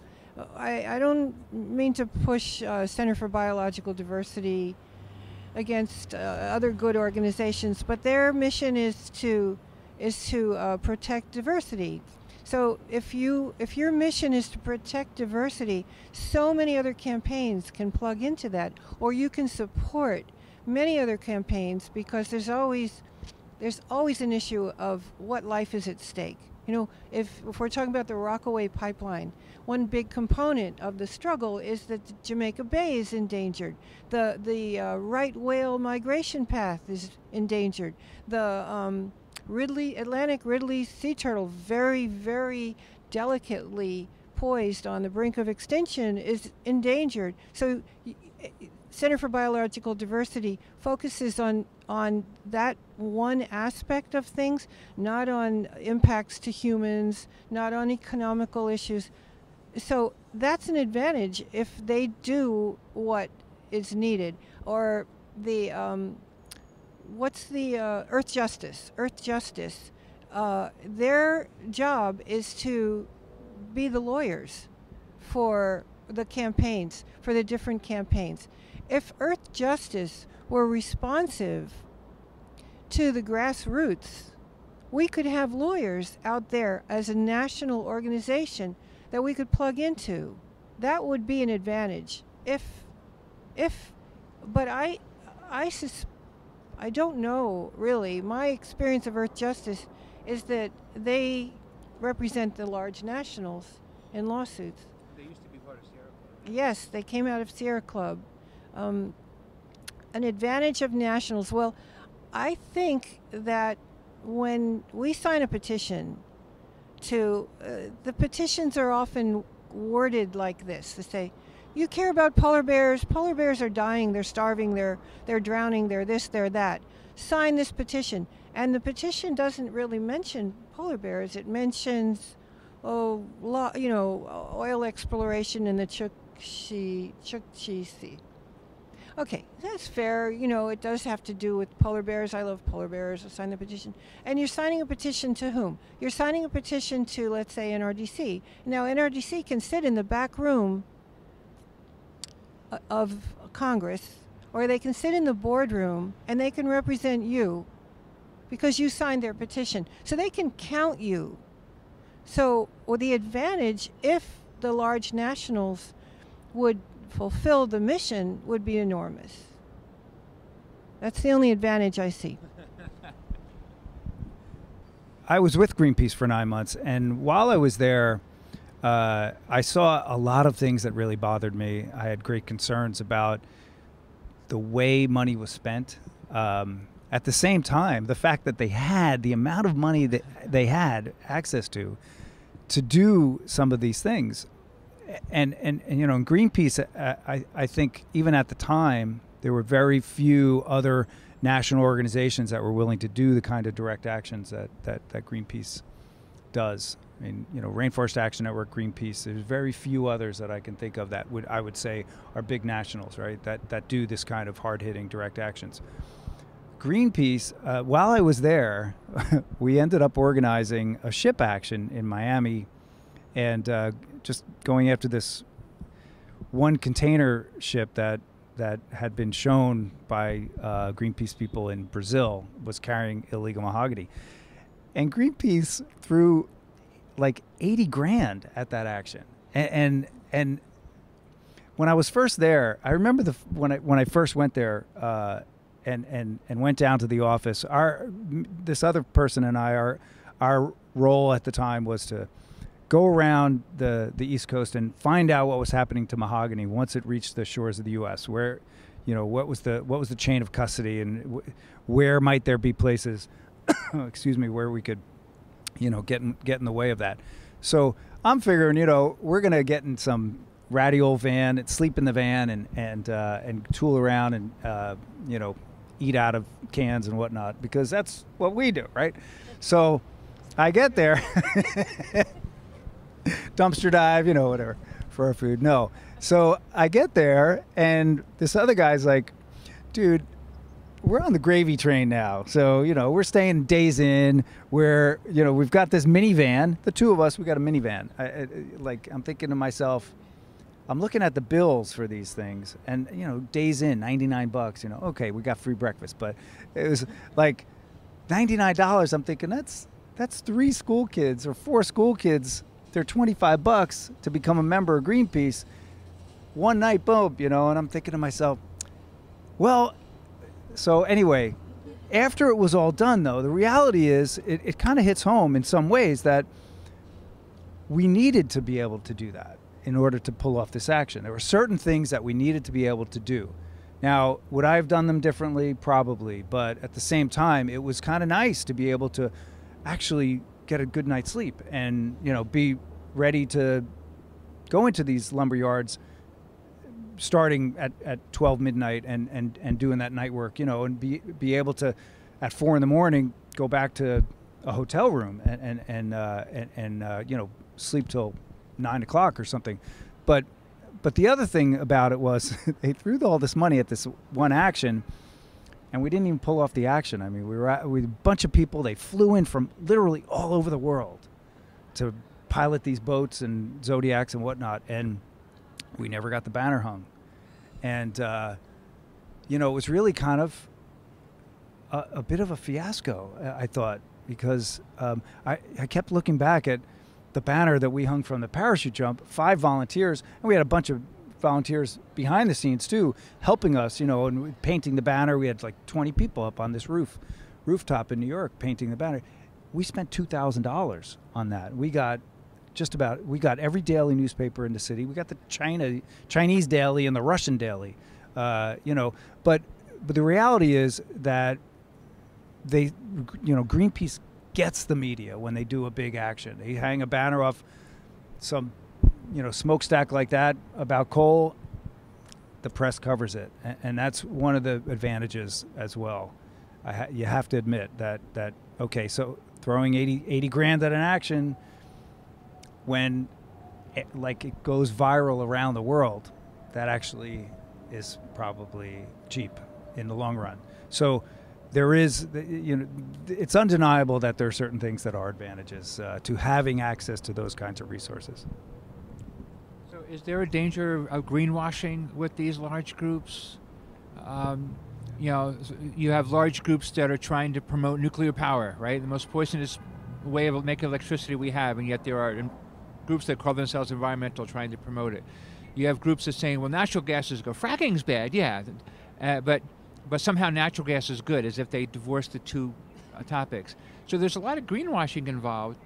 I don't mean to push Center for Biological Diversity against other good organizations, but their mission is to protect diversity. So if your mission is to protect diversity, so many other campaigns can plug into that, or you can support many other campaigns, because there's always an issue of what life is at stake. If we're talking about the Rockaway pipeline, one big component of the struggle is that the Jamaica Bay is endangered. The right whale migration path is endangered. The Atlantic Ridley sea turtle, very, very delicately poised on the brink of extinction, is endangered. So Center for Biological Diversity focuses on that one aspect of things, not on impacts to humans, not on economical issues. So that's an advantage if they do what is needed. Or the Earth Justice. Their job is to be the lawyers for the campaigns, for the different campaigns. If Earth Justice were responsive to the grassroots, we could have lawyers out there as a national organization that we could plug into. That would be an advantage. But I don't know, really. My experience of Earth Justice is that they represent the large nationals in lawsuits. They used to be part of Sierra Club. Yes, they came out of Sierra Club. An advantage of nationals. Well, I think that when we sign a petition to, the petitions are often worded like this. They say, you care about polar bears are dying, they're starving, they're drowning, they're this, they're that. Sign this petition. And the petition doesn't really mention polar bears. It mentions, oil exploration in the Chukchi Sea. Okay, that's fair. It does have to do with polar bears. I love polar bears. I sign the petition. And you're signing a petition to whom? You're signing a petition to, let's say, NRDC. Now, NRDC can sit in the back room of Congress, or they can sit in the boardroom and they can represent you because you signed their petition. So they can count you. So the advantage, if the large nationals would fulfill the mission, would be enormous. That's the only advantage I see. I was with Greenpeace for 9 months, and while I was there, I saw a lot of things that really bothered me. I had great concerns about the way money was spent. At the same time, the fact that they had the amount of money that they had access to do some of these things. And in Greenpeace, I think even at the time, there were very few other national organizations that were willing to do the kind of direct actions that Greenpeace does. I mean, Rainforest Action Network, Greenpeace, there's very few others that I can think of that I would say are big nationals, right, that do this kind of hard-hitting direct actions. Greenpeace, while I was there, we ended up organizing a ship action in Miami and just going after this one container ship that had been shown by Greenpeace people in Brazil was carrying illegal mahogany. And Greenpeace threw like 80 grand at that action. And when I was first there, I remember when I first went there and went down to the office, this other person and I, our role at the time was to go around the East Coast and find out what was happening to mahogany once it reached the shores of the U.S. Where, what was the chain of custody, and where might there be places, excuse me, where we could, get in the way of that. So I'm figuring, we're gonna get in some ratty old van and sleep in the van and tool around and eat out of cans and whatnot, because that's what we do, right? So I get there. Dumpster dive, whatever, for our food. No. So I get there, and this other guy's like, dude, we're on the gravy train now. So, we're staying days in. We've got this minivan. The two of us, we got a minivan. I'm thinking to myself, I'm looking at the bills for these things, and, days in, $99, okay, we got free breakfast. But it was like $99. I'm thinking that's 3 school kids or 4 school kids. They're $25 to become a member of Greenpeace. One night, boom, and I'm thinking to myself, well, so anyway, after it was all done, though, the reality is it kind of hits home in some ways that we needed to be able to do that in order to pull off this action. There were certain things that we needed to be able to do. Now, would I have done them differently? Probably. But at the same time, it was kind of nice to be able to actually get a good night's sleep and, be ready to go into these lumber yards starting at 12 midnight and doing that night work, and be able to at 4 a.m. go back to a hotel room and sleep till 9 o'clock or something. But the other thing about it was they threw all this money at this one action, and we didn't even pull off the action. I mean, we were with a bunch of people. They flew in from literally all over the world to pilot these boats and Zodiacs and whatnot. And We never got the banner hung. And, you know, it was really kind of a bit of a fiasco, I thought, because I kept looking back at the banner that we hung from the parachute jump, 5 volunteers, and we had a bunch of volunteers behind the scenes too, helping us, you know, and painting the banner. We had like 20 people up on this rooftop in New York painting the banner. We spent $2,000 on that. We got every daily newspaper in the city. We got the Chinese daily and the Russian daily, you know, but the reality is that they, you know, Greenpeace gets the media when they do a big action. They hang a banner off some, you know, smokestack like that about coal, the press covers it, and that's one of the advantages as well. You have to admit that okay, so throwing 80 grand at an action when it goes viral around the world, that actually is probably cheap in the long run. So there is, you know, it's undeniable that there are certain things that are advantages to having access to those kinds of resources. So is there a danger of greenwashing with these large groups? You know, you have large groups that are trying to promote nuclear power, right? The most poisonous way of making electricity we have, and yet there are groups that call themselves environmental trying to promote it. You have groups that are saying, well, natural gas is good. Fracking's bad, yeah, but somehow natural gas is good, as if they divorce the two topics. So there's a lot of greenwashing involved,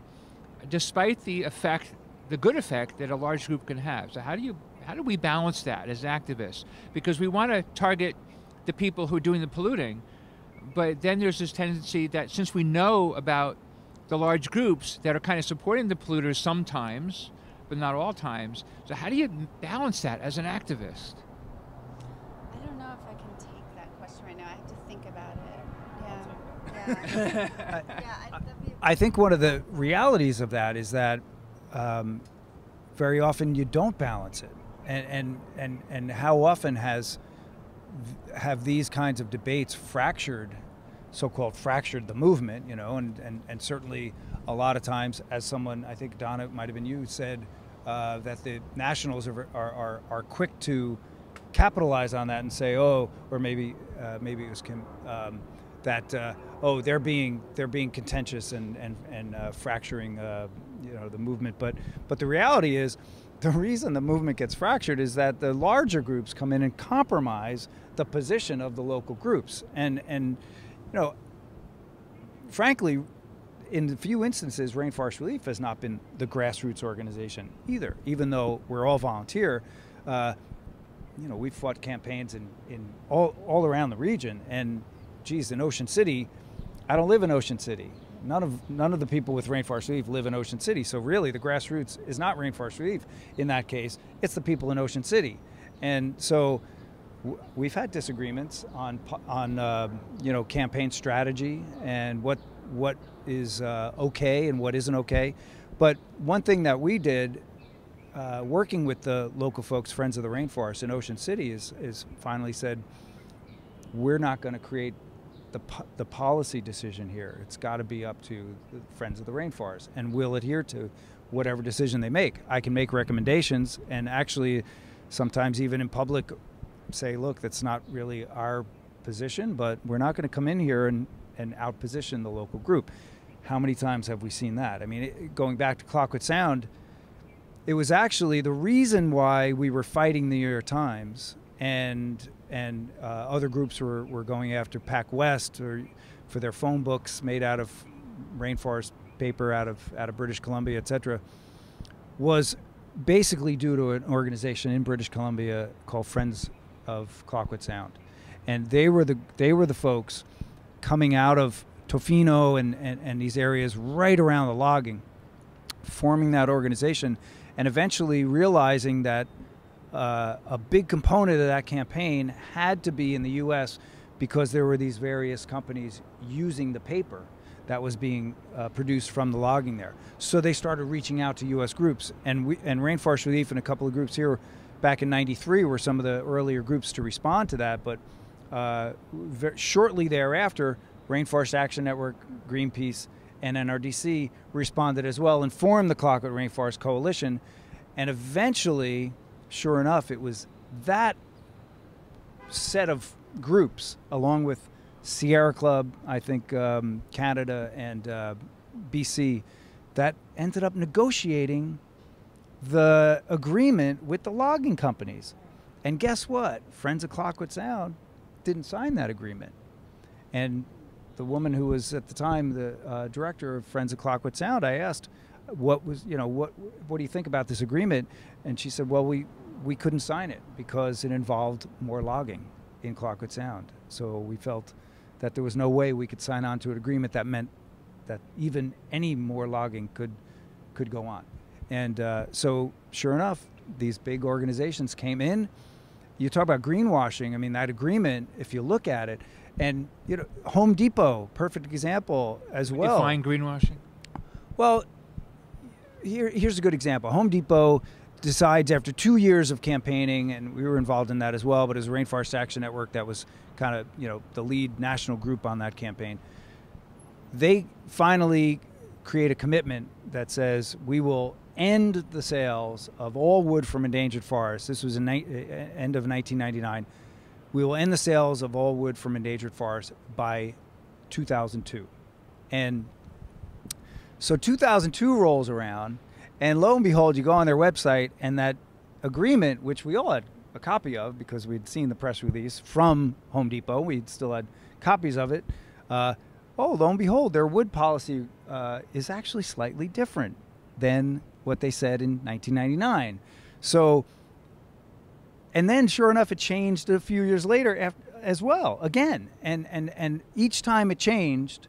despite the good effect that a large group can have. So how do we balance that as activists? Because we want to target the people who are doing the polluting, but then there's this tendency that since we know about the large groups that are kind of supporting the polluters sometimes, but not all times, so how do you balance that as an activist? I don't know if I can take that question right now. I have to think about it. Yeah. I think one of the realities of that is that very often you don't balance it, and how often have these kinds of debates so-called fractured the movement, you know, and certainly a lot of times, as someone, I think Donna, it might have been you, said that the nationals are quick to capitalize on that and say, oh, or maybe it was Kim, that oh, they're being contentious and fracturing you know, the movement, but the reality is, the reason the movement gets fractured is that the larger groups come in and compromise the position of the local groups. And you know, frankly, in a few instances, Rainforest Relief has not been the grassroots organization either, even though we're all volunteer. You know, we've fought campaigns in all around the region. And geez, in Ocean City, I don't live in Ocean City. None of the people with Rainforest Relief live in Ocean City. So really, the grassroots is not Rainforest Relief in that case. It's the people in Ocean City. And so we've had disagreements on you know, campaign strategy and what is okay and what isn't okay. But one thing that we did, working with the local folks, Friends of the Rainforest in Ocean City, is finally said, we're not going to create the policy decision here. It's got to be up to the Friends of the Rainforest, and we'll adhere to whatever decision they make. I can make recommendations, and actually sometimes even in public say, look, that's not really our position, but we're not going to come in here and outposition the local group. How many times have we seen that? I mean, going back to Clawquot Sound, it was actually the reason why we were fighting the New York Times and other groups were going after Pac West for their phone books made out of rainforest paper out of British Columbia, etc., was basically due to an organization in British Columbia called Friends of Clawquot Sound, and they were the folks coming out of Tofino and these areas right around the logging, forming that organization, and eventually realizing that a big component of that campaign had to be in the U.S. because there were these various companies using the paper that was being produced from the logging there. So they started reaching out to U.S. groups, and Rainforest Relief and a couple of groups here back in '93 were some of the earlier groups to respond to that. But shortly thereafter, Rainforest Action Network, Greenpeace, and NRDC responded as well and formed the Clawquot Rainforest Coalition, and eventually sure enough, it was that set of groups, along with Sierra Club, I think Canada and BC, that ended up negotiating the agreement with the logging companies. And guess what? Friends of Clayoquot Sound didn't sign that agreement. And the woman who was at the time the director of Friends of Clayoquot Sound, I asked, what do you think about this agreement? And she said, well, we couldn't sign it because it involved more logging in Clayoquot Sound. So we felt that there was no way we could sign on to an agreement that meant that even any more logging could go on. And so sure enough, these big organizations came in. You talk about greenwashing. I mean, that agreement, if you look at it, and Home Depot, perfect example as well. Define greenwashing? Well, here's a good example. Home Depot decides after 2 years of campaigning, and we were involved in that as well, but it was Rainforest Action Network that was kind of the lead national group on that campaign. They finally create a commitment that says we will end the sales of all wood from endangered forests. This was in end of 1999. We will end the sales of all wood from endangered forests by 2002. And so 2002 rolls around, and lo and behold, you go on their website, and that agreement, which we all had a copy of because we'd seen the press release from Home Depot, we still had copies of it. Lo and behold, their wood policy is actually slightly different than what they said in 1999. So, and then sure enough, it changed a few years later as well, again. And each time it changed,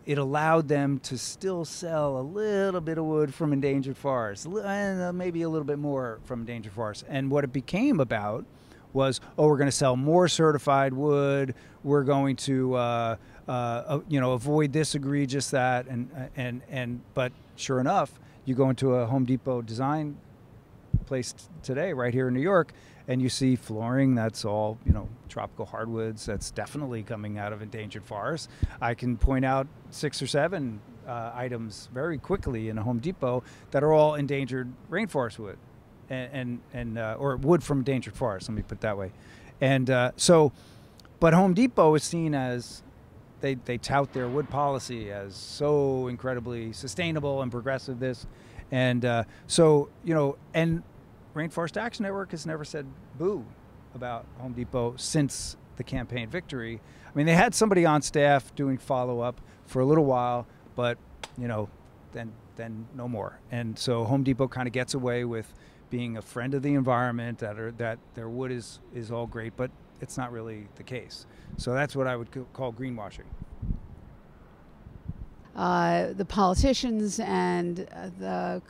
it allowed them to still sell a little bit of wood from endangered forests, and maybe a little bit more from endangered forests. And what it became about was, we're going to sell more certified wood. We're going to, avoid this egregious that, but sure enough, you go into a Home Depot design place today, right here in New York, and you see flooring that's all, tropical hardwoods. That's definitely coming out of endangered forests. I can point out 6 or 7 items very quickly in a Home Depot that are all endangered rainforest wood, or wood from endangered forests. Let me put it that way. And but Home Depot is seen as they tout their wood policy as so incredibly sustainable and progressive. And Rainforest Action Network has never said boo about Home Depot since the campaign victory. I mean, they had somebody on staff doing follow-up for a little while, but then no more. And so Home Depot kind of gets away with being a friend of the environment, that their wood is all great, but it's not really the case. So that's what I would call greenwashing. The politicians and the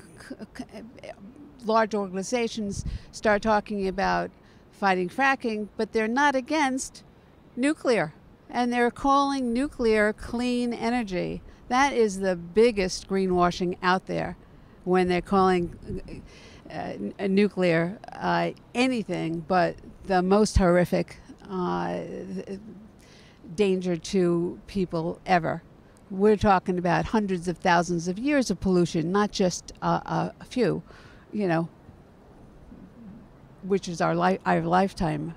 large organizations start talking about fighting fracking, but they're not against nuclear. And they're calling nuclear clean energy. That is the biggest greenwashing out there, when they're calling nuclear anything but the most horrific danger to people ever. We're talking about hundreds of thousands of years of pollution, not just a few, which is our lifetime.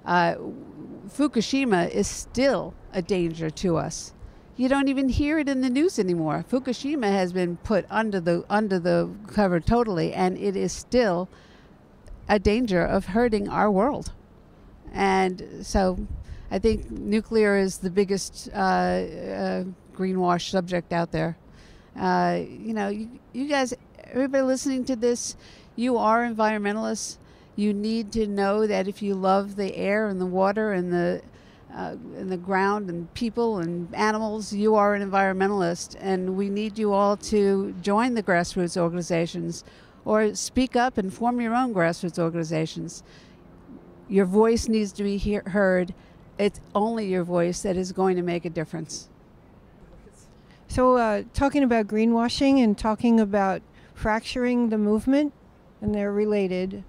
Fukushima is still a danger to us. You don't even hear it in the news anymore. Fukushima has been put under the cover totally, and it is still a danger of hurting our world. And so I think nuclear is the biggest greenwash subject out there. You guys, everybody listening to this, you are environmentalists. You need to know that if you love the air and the water and the ground and people and animals, you are an environmentalist. And we need you all to join the grassroots organizations, or speak up and form your own grassroots organizations. Your voice needs to be heard. It's only your voice that is going to make a difference. So talking about greenwashing and talking about fracturing the movement, and they're related,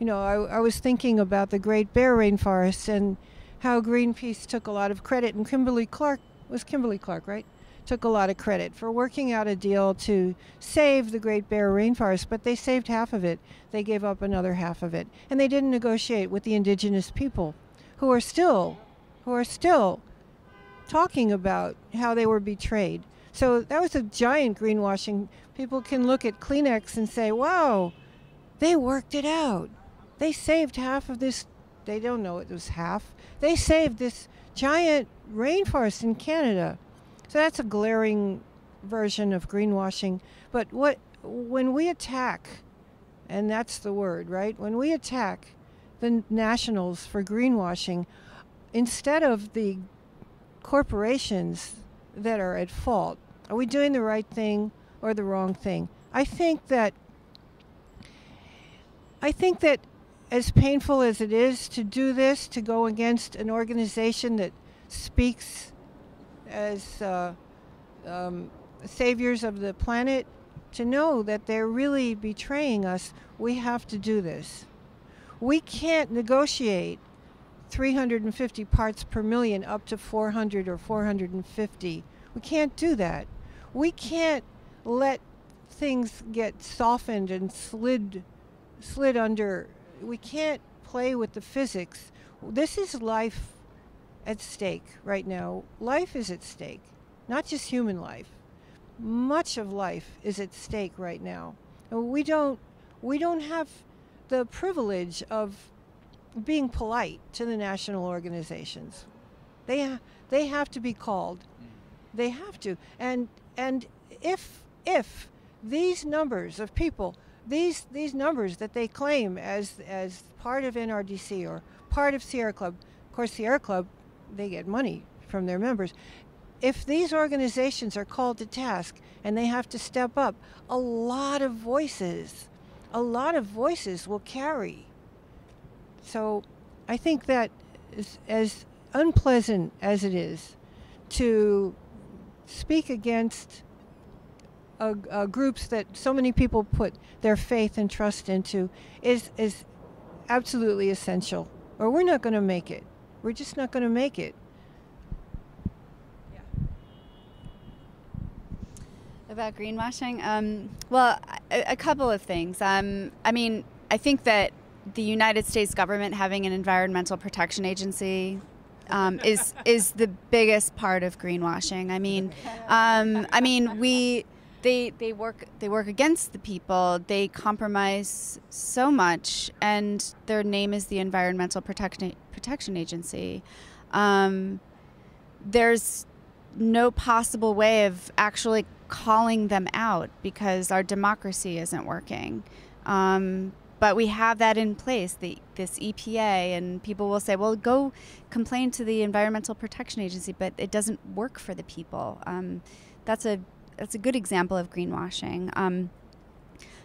I was thinking about the Great Bear Rainforests and how Greenpeace took a lot of credit, and Kimberly Clark, right? took a lot of credit for working out a deal to save the Great Bear Rainforest, but they saved half of it. They gave up another half of it. And they didn't negotiate with the indigenous people who are still talking about how they were betrayed. So that was a giant greenwashing. People can look at Kleenex and say, wow, they worked it out. They saved half of this. They don't know it was half. They saved this giant rainforest in Canada. So that's a glaring version of greenwashing. But when we attack, and that's the word, right? When we attack the nationals for greenwashing, instead of the corporations that are at fault, are we doing the right thing or the wrong thing? I think that as painful as it is to do this, to go against an organization that speaks as saviors of the planet, to know that they're really betraying us, we have to do this. We can't negotiate 350 parts per million up to 400 or 450. We can't do that. We can't let things get softened and slid under. We can't play with the physics. This is life at stake right now. Life is at stake, not just human life. Much of life is at stake right now. And we don't have the privilege of being polite to the national organizations. They have to be called. They have to. And if these numbers of people, these numbers that they claim as part of NRDC or part of Sierra Club, of course Sierra Club, they get money from their members. If these organizations are called to task and they have to step up, a lot of voices will carry. So I think that as unpleasant as it is to speak against groups that so many people put their faith and trust into, is absolutely essential, or we're not going to make it. We're just not going to make it. About greenwashing? Well, a couple of things. I mean, I think that the United States government having an environmental protection agency is the biggest part of greenwashing. They work against the people. They compromise so much, and their name is the Environmental Protection Agency. There's no possible way of actually calling them out because our democracy isn't working. But we have that in place, this EPA, and people will say, well, go complain to the Environmental Protection Agency, but it doesn't work for the people. That's a good example of greenwashing.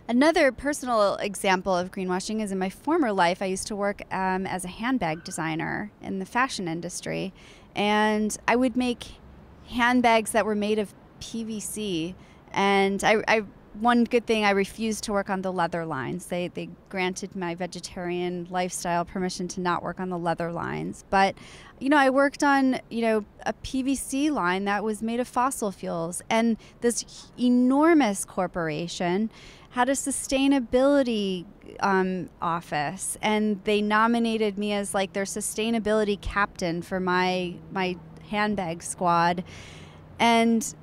Another personal example of greenwashing is in my former life, I used to work as a handbag designer in the fashion industry, and I would make handbags that were made of PVC, and one good thing, I refused to work on the leather lines. They granted my vegetarian lifestyle permission to not work on the leather lines. But, I worked on, a PVC line that was made of fossil fuels. And this enormous corporation had a sustainability office. And they nominated me as like their sustainability captain for my handbag squad. And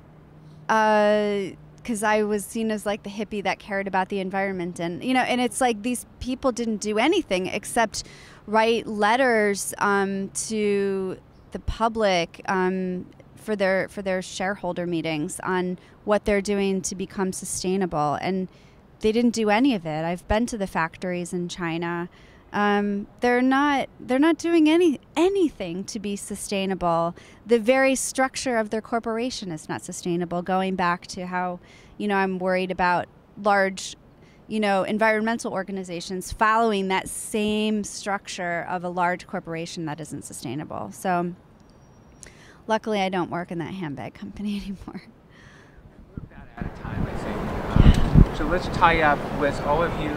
because I was seen as like the hippie that cared about the environment, and and it's like these people didn't do anything except write letters to the public for their shareholder meetings on what they're doing to become sustainable, and they didn't do any of it. I've been to the factories in China. They're not doing anything to be sustainable. The very structure of their corporation is not sustainable, going back to how, I'm worried about large, environmental organizations following that same structure of a large corporation that isn't sustainable. So luckily I don't work in that handbag company anymore. We're about out of time, I think. So let's tie up with all of you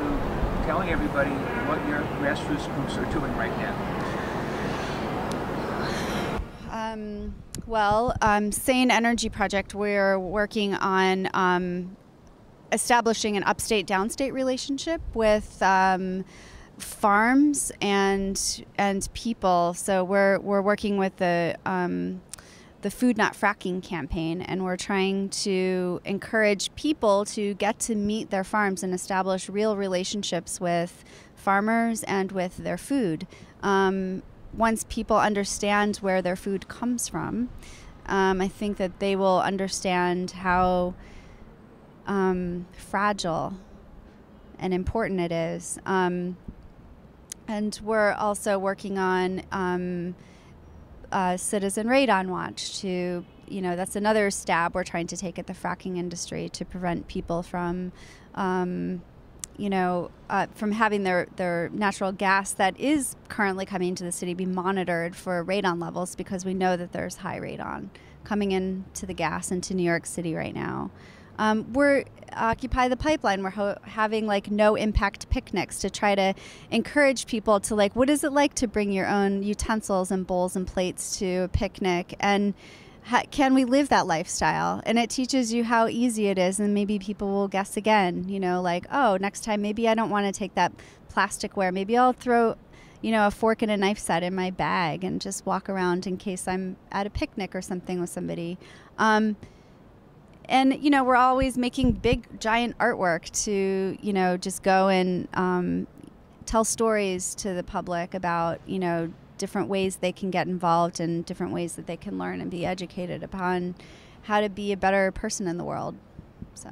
telling everybody what your grassroots groups are doing right now. Sane Energy Project, we're working on establishing an upstate-downstate relationship with farms and people. So we're working with the Food Not Fracking campaign, and we're trying to encourage people to get to meet their farms and establish real relationships with farmers and with their food. Once people understand where their food comes from, I think that they will understand how fragile and important it is. And we're also working on Citizen Radon Watch to, that's another stab we're trying to take at the fracking industry to prevent people from, from having their natural gas that is currently coming into the city be monitored for radon levels, because we know that there's high radon coming into the gas into New York City right now. We're Occupy the Pipeline. We're having no impact picnics to try to encourage people to what is it like to bring your own utensils and bowls and plates to a picnic, and can we live that lifestyle? And it teaches you how easy it is, and maybe people will guess again, oh, next time maybe I don't want to take that plasticware. Maybe I'll throw a fork and a knife set in my bag and just walk around in case I'm at a picnic or something with somebody. And, we're always making big, giant artwork to, just go and tell stories to the public about, different ways they can get involved and different ways that they can learn and be educated upon how to be a better person in the world. So.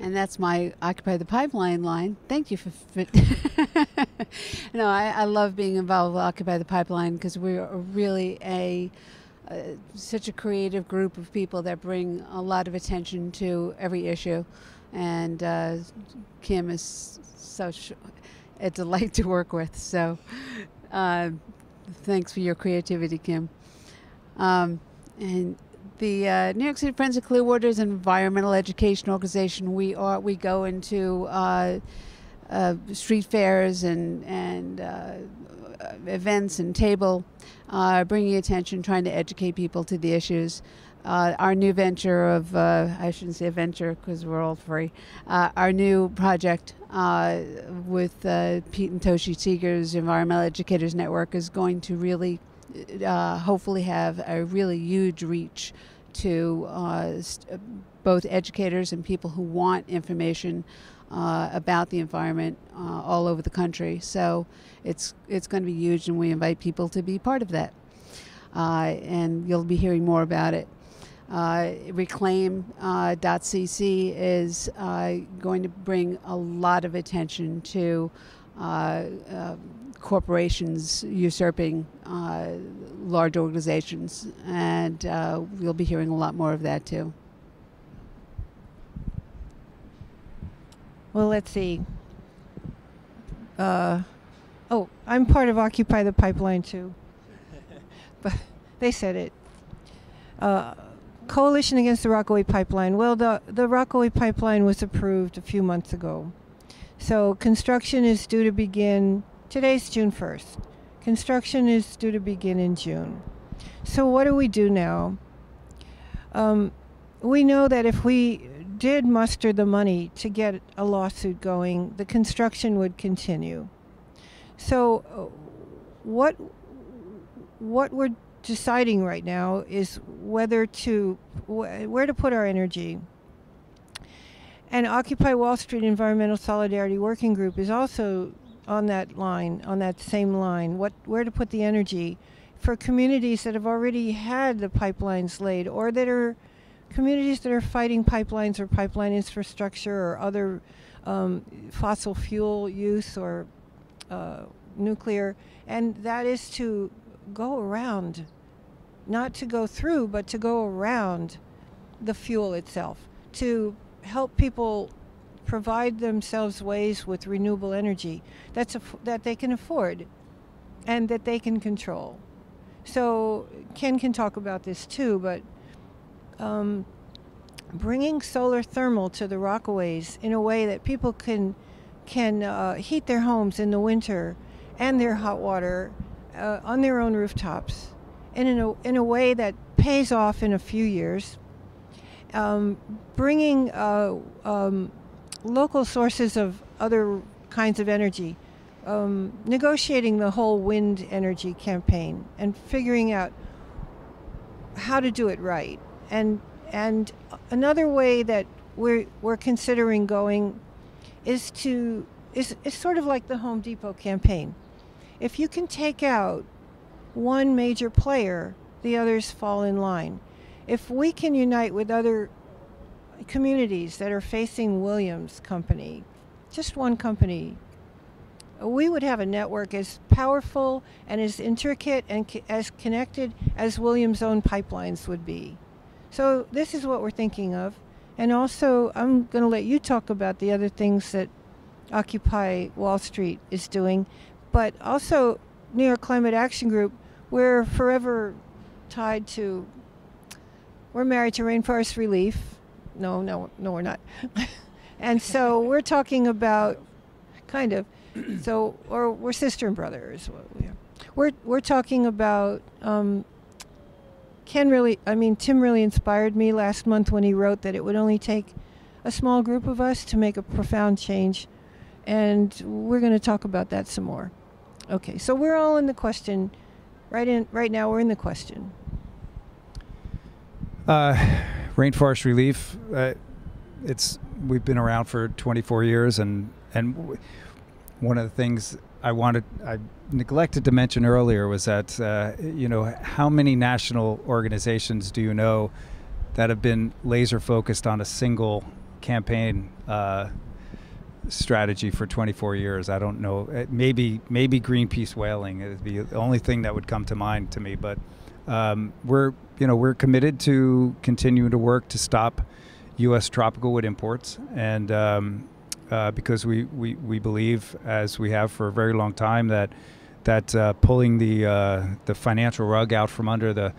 And that's my Occupy the Pipeline line. Thank you for I love being involved with Occupy the Pipeline because we're really such a creative group of people that bring a lot of attention to every issue. And Kim is such a delight to work with. So thanks for your creativity, Kim. And the New York City Friends of Clearwater is an environmental education organization. We go into street fairs and events and table, bringing attention, trying to educate people to the issues. Our new venture of, I shouldn't say a venture because we're all free, our new project with Pete and Toshi Seeger's Environmental Educators Network is going to really hopefully have a really huge reach to both educators and people who want information about the environment all over the country. So it's going to be huge, and we invite people to be part of that. And you'll be hearing more about it. Reclaim.cc is going to bring a lot of attention to corporations usurping large organizations, and we'll be hearing a lot more of that too. Well, let's see. I'm part of Occupy the Pipeline too. But they said it. Coalition Against the Rockaway Pipeline. Well, the Rockaway Pipeline was approved a few months ago. So construction is due to begin, today's June 1st. Construction is due to begin in June. So what do we do now? We know that if we did muster the money to get a lawsuit going, the construction would continue. So what we're deciding right now is where to put our energy. And Occupy Wall Street Environmental Solidarity Working Group is also on that line, on that same line, where to put the energy for communities that have already had the pipelines laid, or that are communities that are fighting pipelines or pipeline infrastructure or other fossil fuel use or nuclear. And that is to go around, not to go through, but to go around the fuel itself, to help people provide themselves ways with renewable energy that they can afford and that they can control. So Ken can talk about this too, but bringing solar thermal to the Rockaways in a way that people can heat their homes in the winter and their hot water on their own rooftops, and in a way that pays off in a few years, bringing local sources of other kinds of energy, negotiating the whole wind energy campaign, and figuring out how to do it right. And another way that we're considering going is sort of like the Home Depot campaign. If you can take out one major player, the others fall in line. If we can unite with other communities that are facing Williams Company, just one company, we would have a network as powerful and as intricate and as connected as Williams' own pipelines would be. So this is what we're thinking of. And also, I'm going to let you talk about the other things that Occupy Wall Street is doing. But also, New York Climate Action Group, we're forever tied to, we're married to Rainforest Relief. No, we're not. And so we're talking about, kind of, so, or we're sister and brother is what we are. We're talking about, Tim really inspired me last month when he wrote that it would only take a small group of us to make a profound change. And we're going to talk about that some more. Okay, so we're all in the question. Right now we're in the question. Rainforest Relief, we've been around for 24 years, and one of the things I neglected to mention earlier was that how many national organizations do you know that have been laser focused on a single campaign strategy for 24 years? I don't know. Maybe Greenpeace whaling is the only thing that would come to mind to me. But we're committed to continue to work to stop U.S. tropical wood imports, and because we believe, as we have for a very long time, that pulling the financial rug out from under the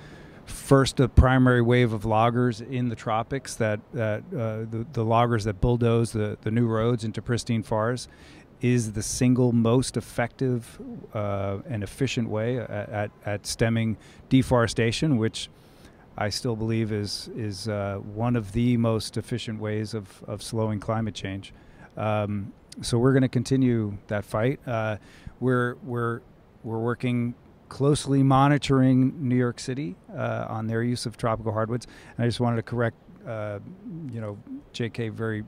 primary wave of loggers in the tropics, that the loggers that bulldoze the new roads into pristine forests, is the single most effective and efficient way at stemming deforestation, which I still believe is one of the most efficient ways of slowing climate change. So we're going to continue that fight. We're working closely monitoring New York City on their use of tropical hardwoods. And I just wanted to correct, JK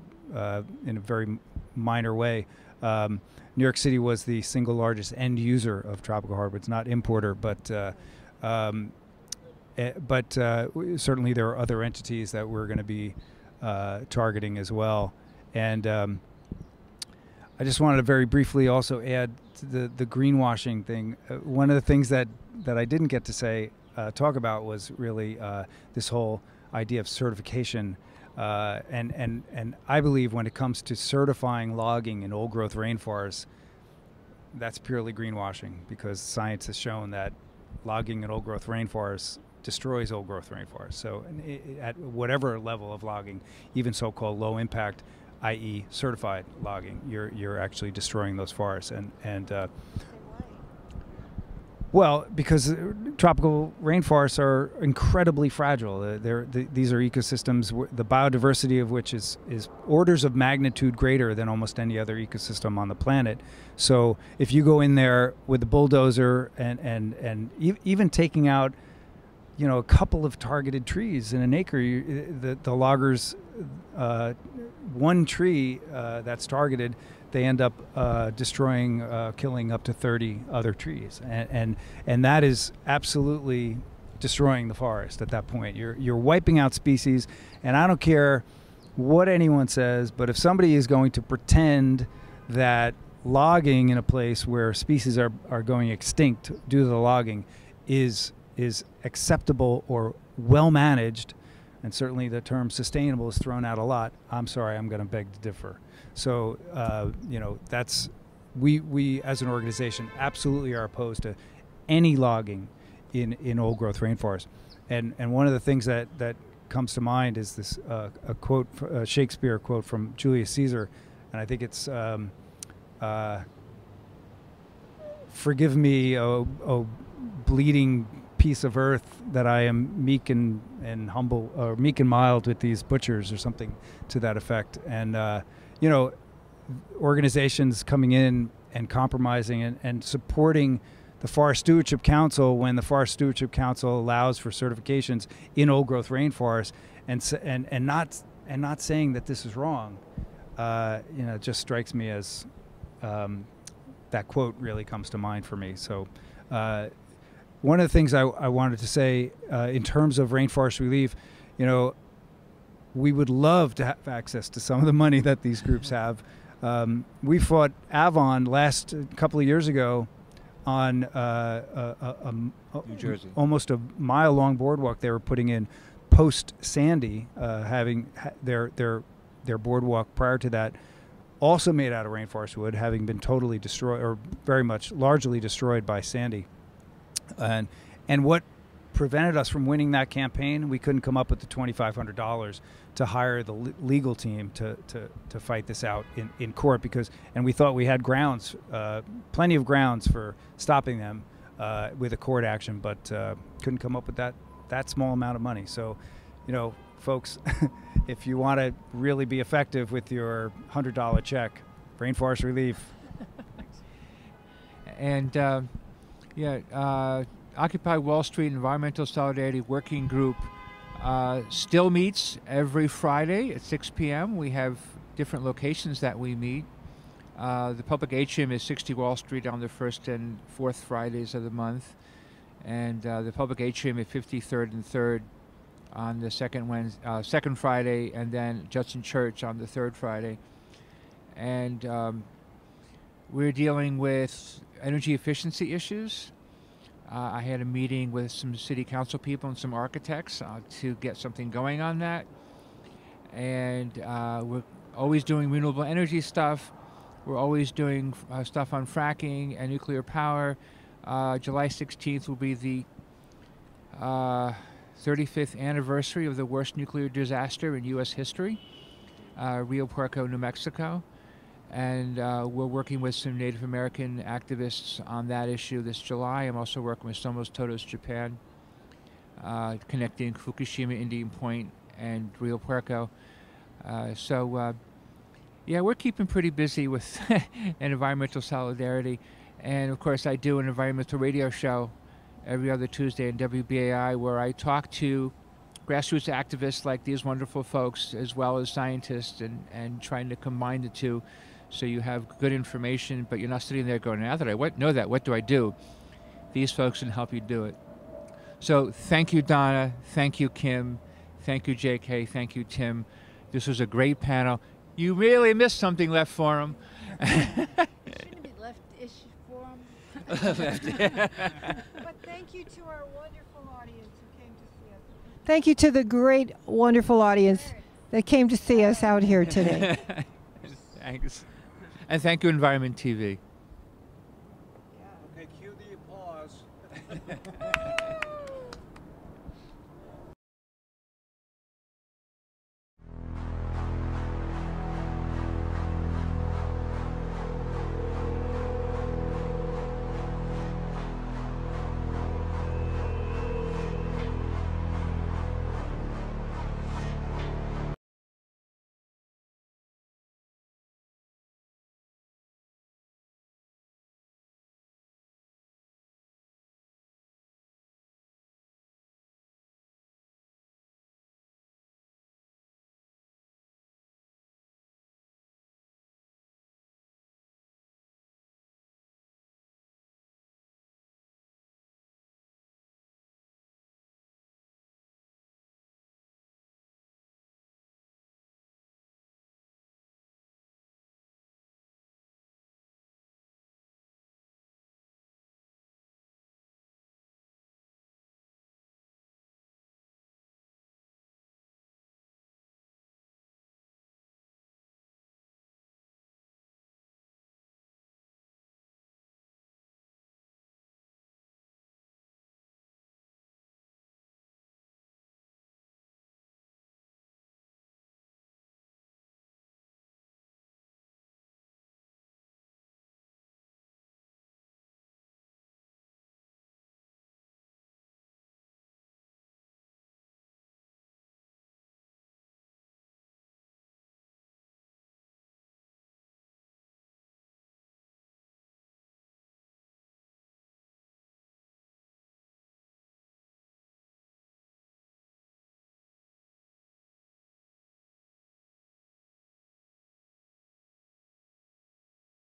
in a very minor way. New York City was the single largest end user of tropical hardwoods, not importer, but certainly there are other entities that we're going to be targeting as well. And I just wanted to very briefly also add to the greenwashing thing. One of the things that I didn't get to talk about was really this whole idea of certification. And I believe when it comes to certifying logging in old-growth rainforests, that's purely greenwashing, because science has shown that logging in old-growth rainforests destroys old-growth rainforests. So at whatever level of logging, even so-called low-impact, i.e. certified logging, you're actually destroying those forests. Well, because tropical rainforests are incredibly fragile. These are ecosystems, the biodiversity of which is orders of magnitude greater than almost any other ecosystem on the planet. So if you go in there with a bulldozer and even taking out, a couple of targeted trees in an acre, the loggers, one tree that's targeted, they end up destroying, killing up to 30 other trees, and that is absolutely destroying the forest at that point. You're wiping out species, and I don't care what anyone says, but if somebody is going to pretend that logging in a place where species are going extinct due to the logging is acceptable or well managed, and certainly the term sustainable is thrown out a lot, I'm sorry, I'm going to beg to differ. So, that's, we as an organization absolutely are opposed to any logging in old growth rainforest. And one of the things that comes to mind is this, a quote, a Shakespeare quote from Julius Caesar, and I think it's forgive me, oh bleeding piece of earth, that I am meek and humble, or meek and mild with these butchers, or something to that effect. And you know, organizations coming in and compromising and supporting the Forest Stewardship Council when the Forest Stewardship Council allows for certifications in old growth rainforests, and not saying that this is wrong, you know, it just strikes me as that quote really comes to mind for me. So one of the things I wanted to say in terms of rainforest relief, you know, we would love to have access to some of the money that these groups have. We fought Avon last couple of years ago on New Jersey, almost a mile-long boardwalk they were putting in post Sandy, having their boardwalk prior to that also made out of rainforest wood, having been totally destroyed, or very much largely destroyed by Sandy. And what prevented us from winning that campaign, we couldn't come up with the $2,500 to hire the legal team to fight this out in court, and we thought we had grounds, plenty of grounds for stopping them with a court action, but couldn't come up with that small amount of money. So, you know, folks, if you want to really be effective with your $100 check, Rainforest Relief. And Occupy Wall Street Environmental Solidarity Working Group still meets every Friday at 6 p.m. We have different locations that we meet. The public atrium is 60 Wall Street on the first and fourth Fridays of the month, and the public atrium at 53rd and 3rd on the second Friday, and then Judson Church on the third Friday. And we're dealing with energy efficiency issues. I had a meeting with some city council people and some architects to get something going on that. And we're always doing renewable energy stuff. We're always doing stuff on fracking and nuclear power. July 16th will be the 35th anniversary of the worst nuclear disaster in U.S. history, Rio Puerco, New Mexico. And we're working with some Native American activists on that issue this July. I'm also working with Somos Todos Japan, connecting Fukushima, Indian Point, and Rio Puerco. Yeah, we're keeping pretty busy with environmental solidarity. And of course, I do an environmental radio show every other Tuesday in WBAI, where I talk to grassroots activists like these wonderful folks, as well as scientists, and trying to combine the two. So you have good information, but you're not sitting there going, now that I know that, what do I do? These folks can help you do it. So thank you, Donna. Thank you, Kim. Thank you, JK. Thank you, Tim. This was a great panel. You really missed something, Left Forum. Shouldn't it be Left-ish Forum? But thank you to our wonderful audience who came to see us. Thank you to the great, wonderful audience that came to see us out here today. Thanks. And thank you, Environment TV. Okay, cue the applause.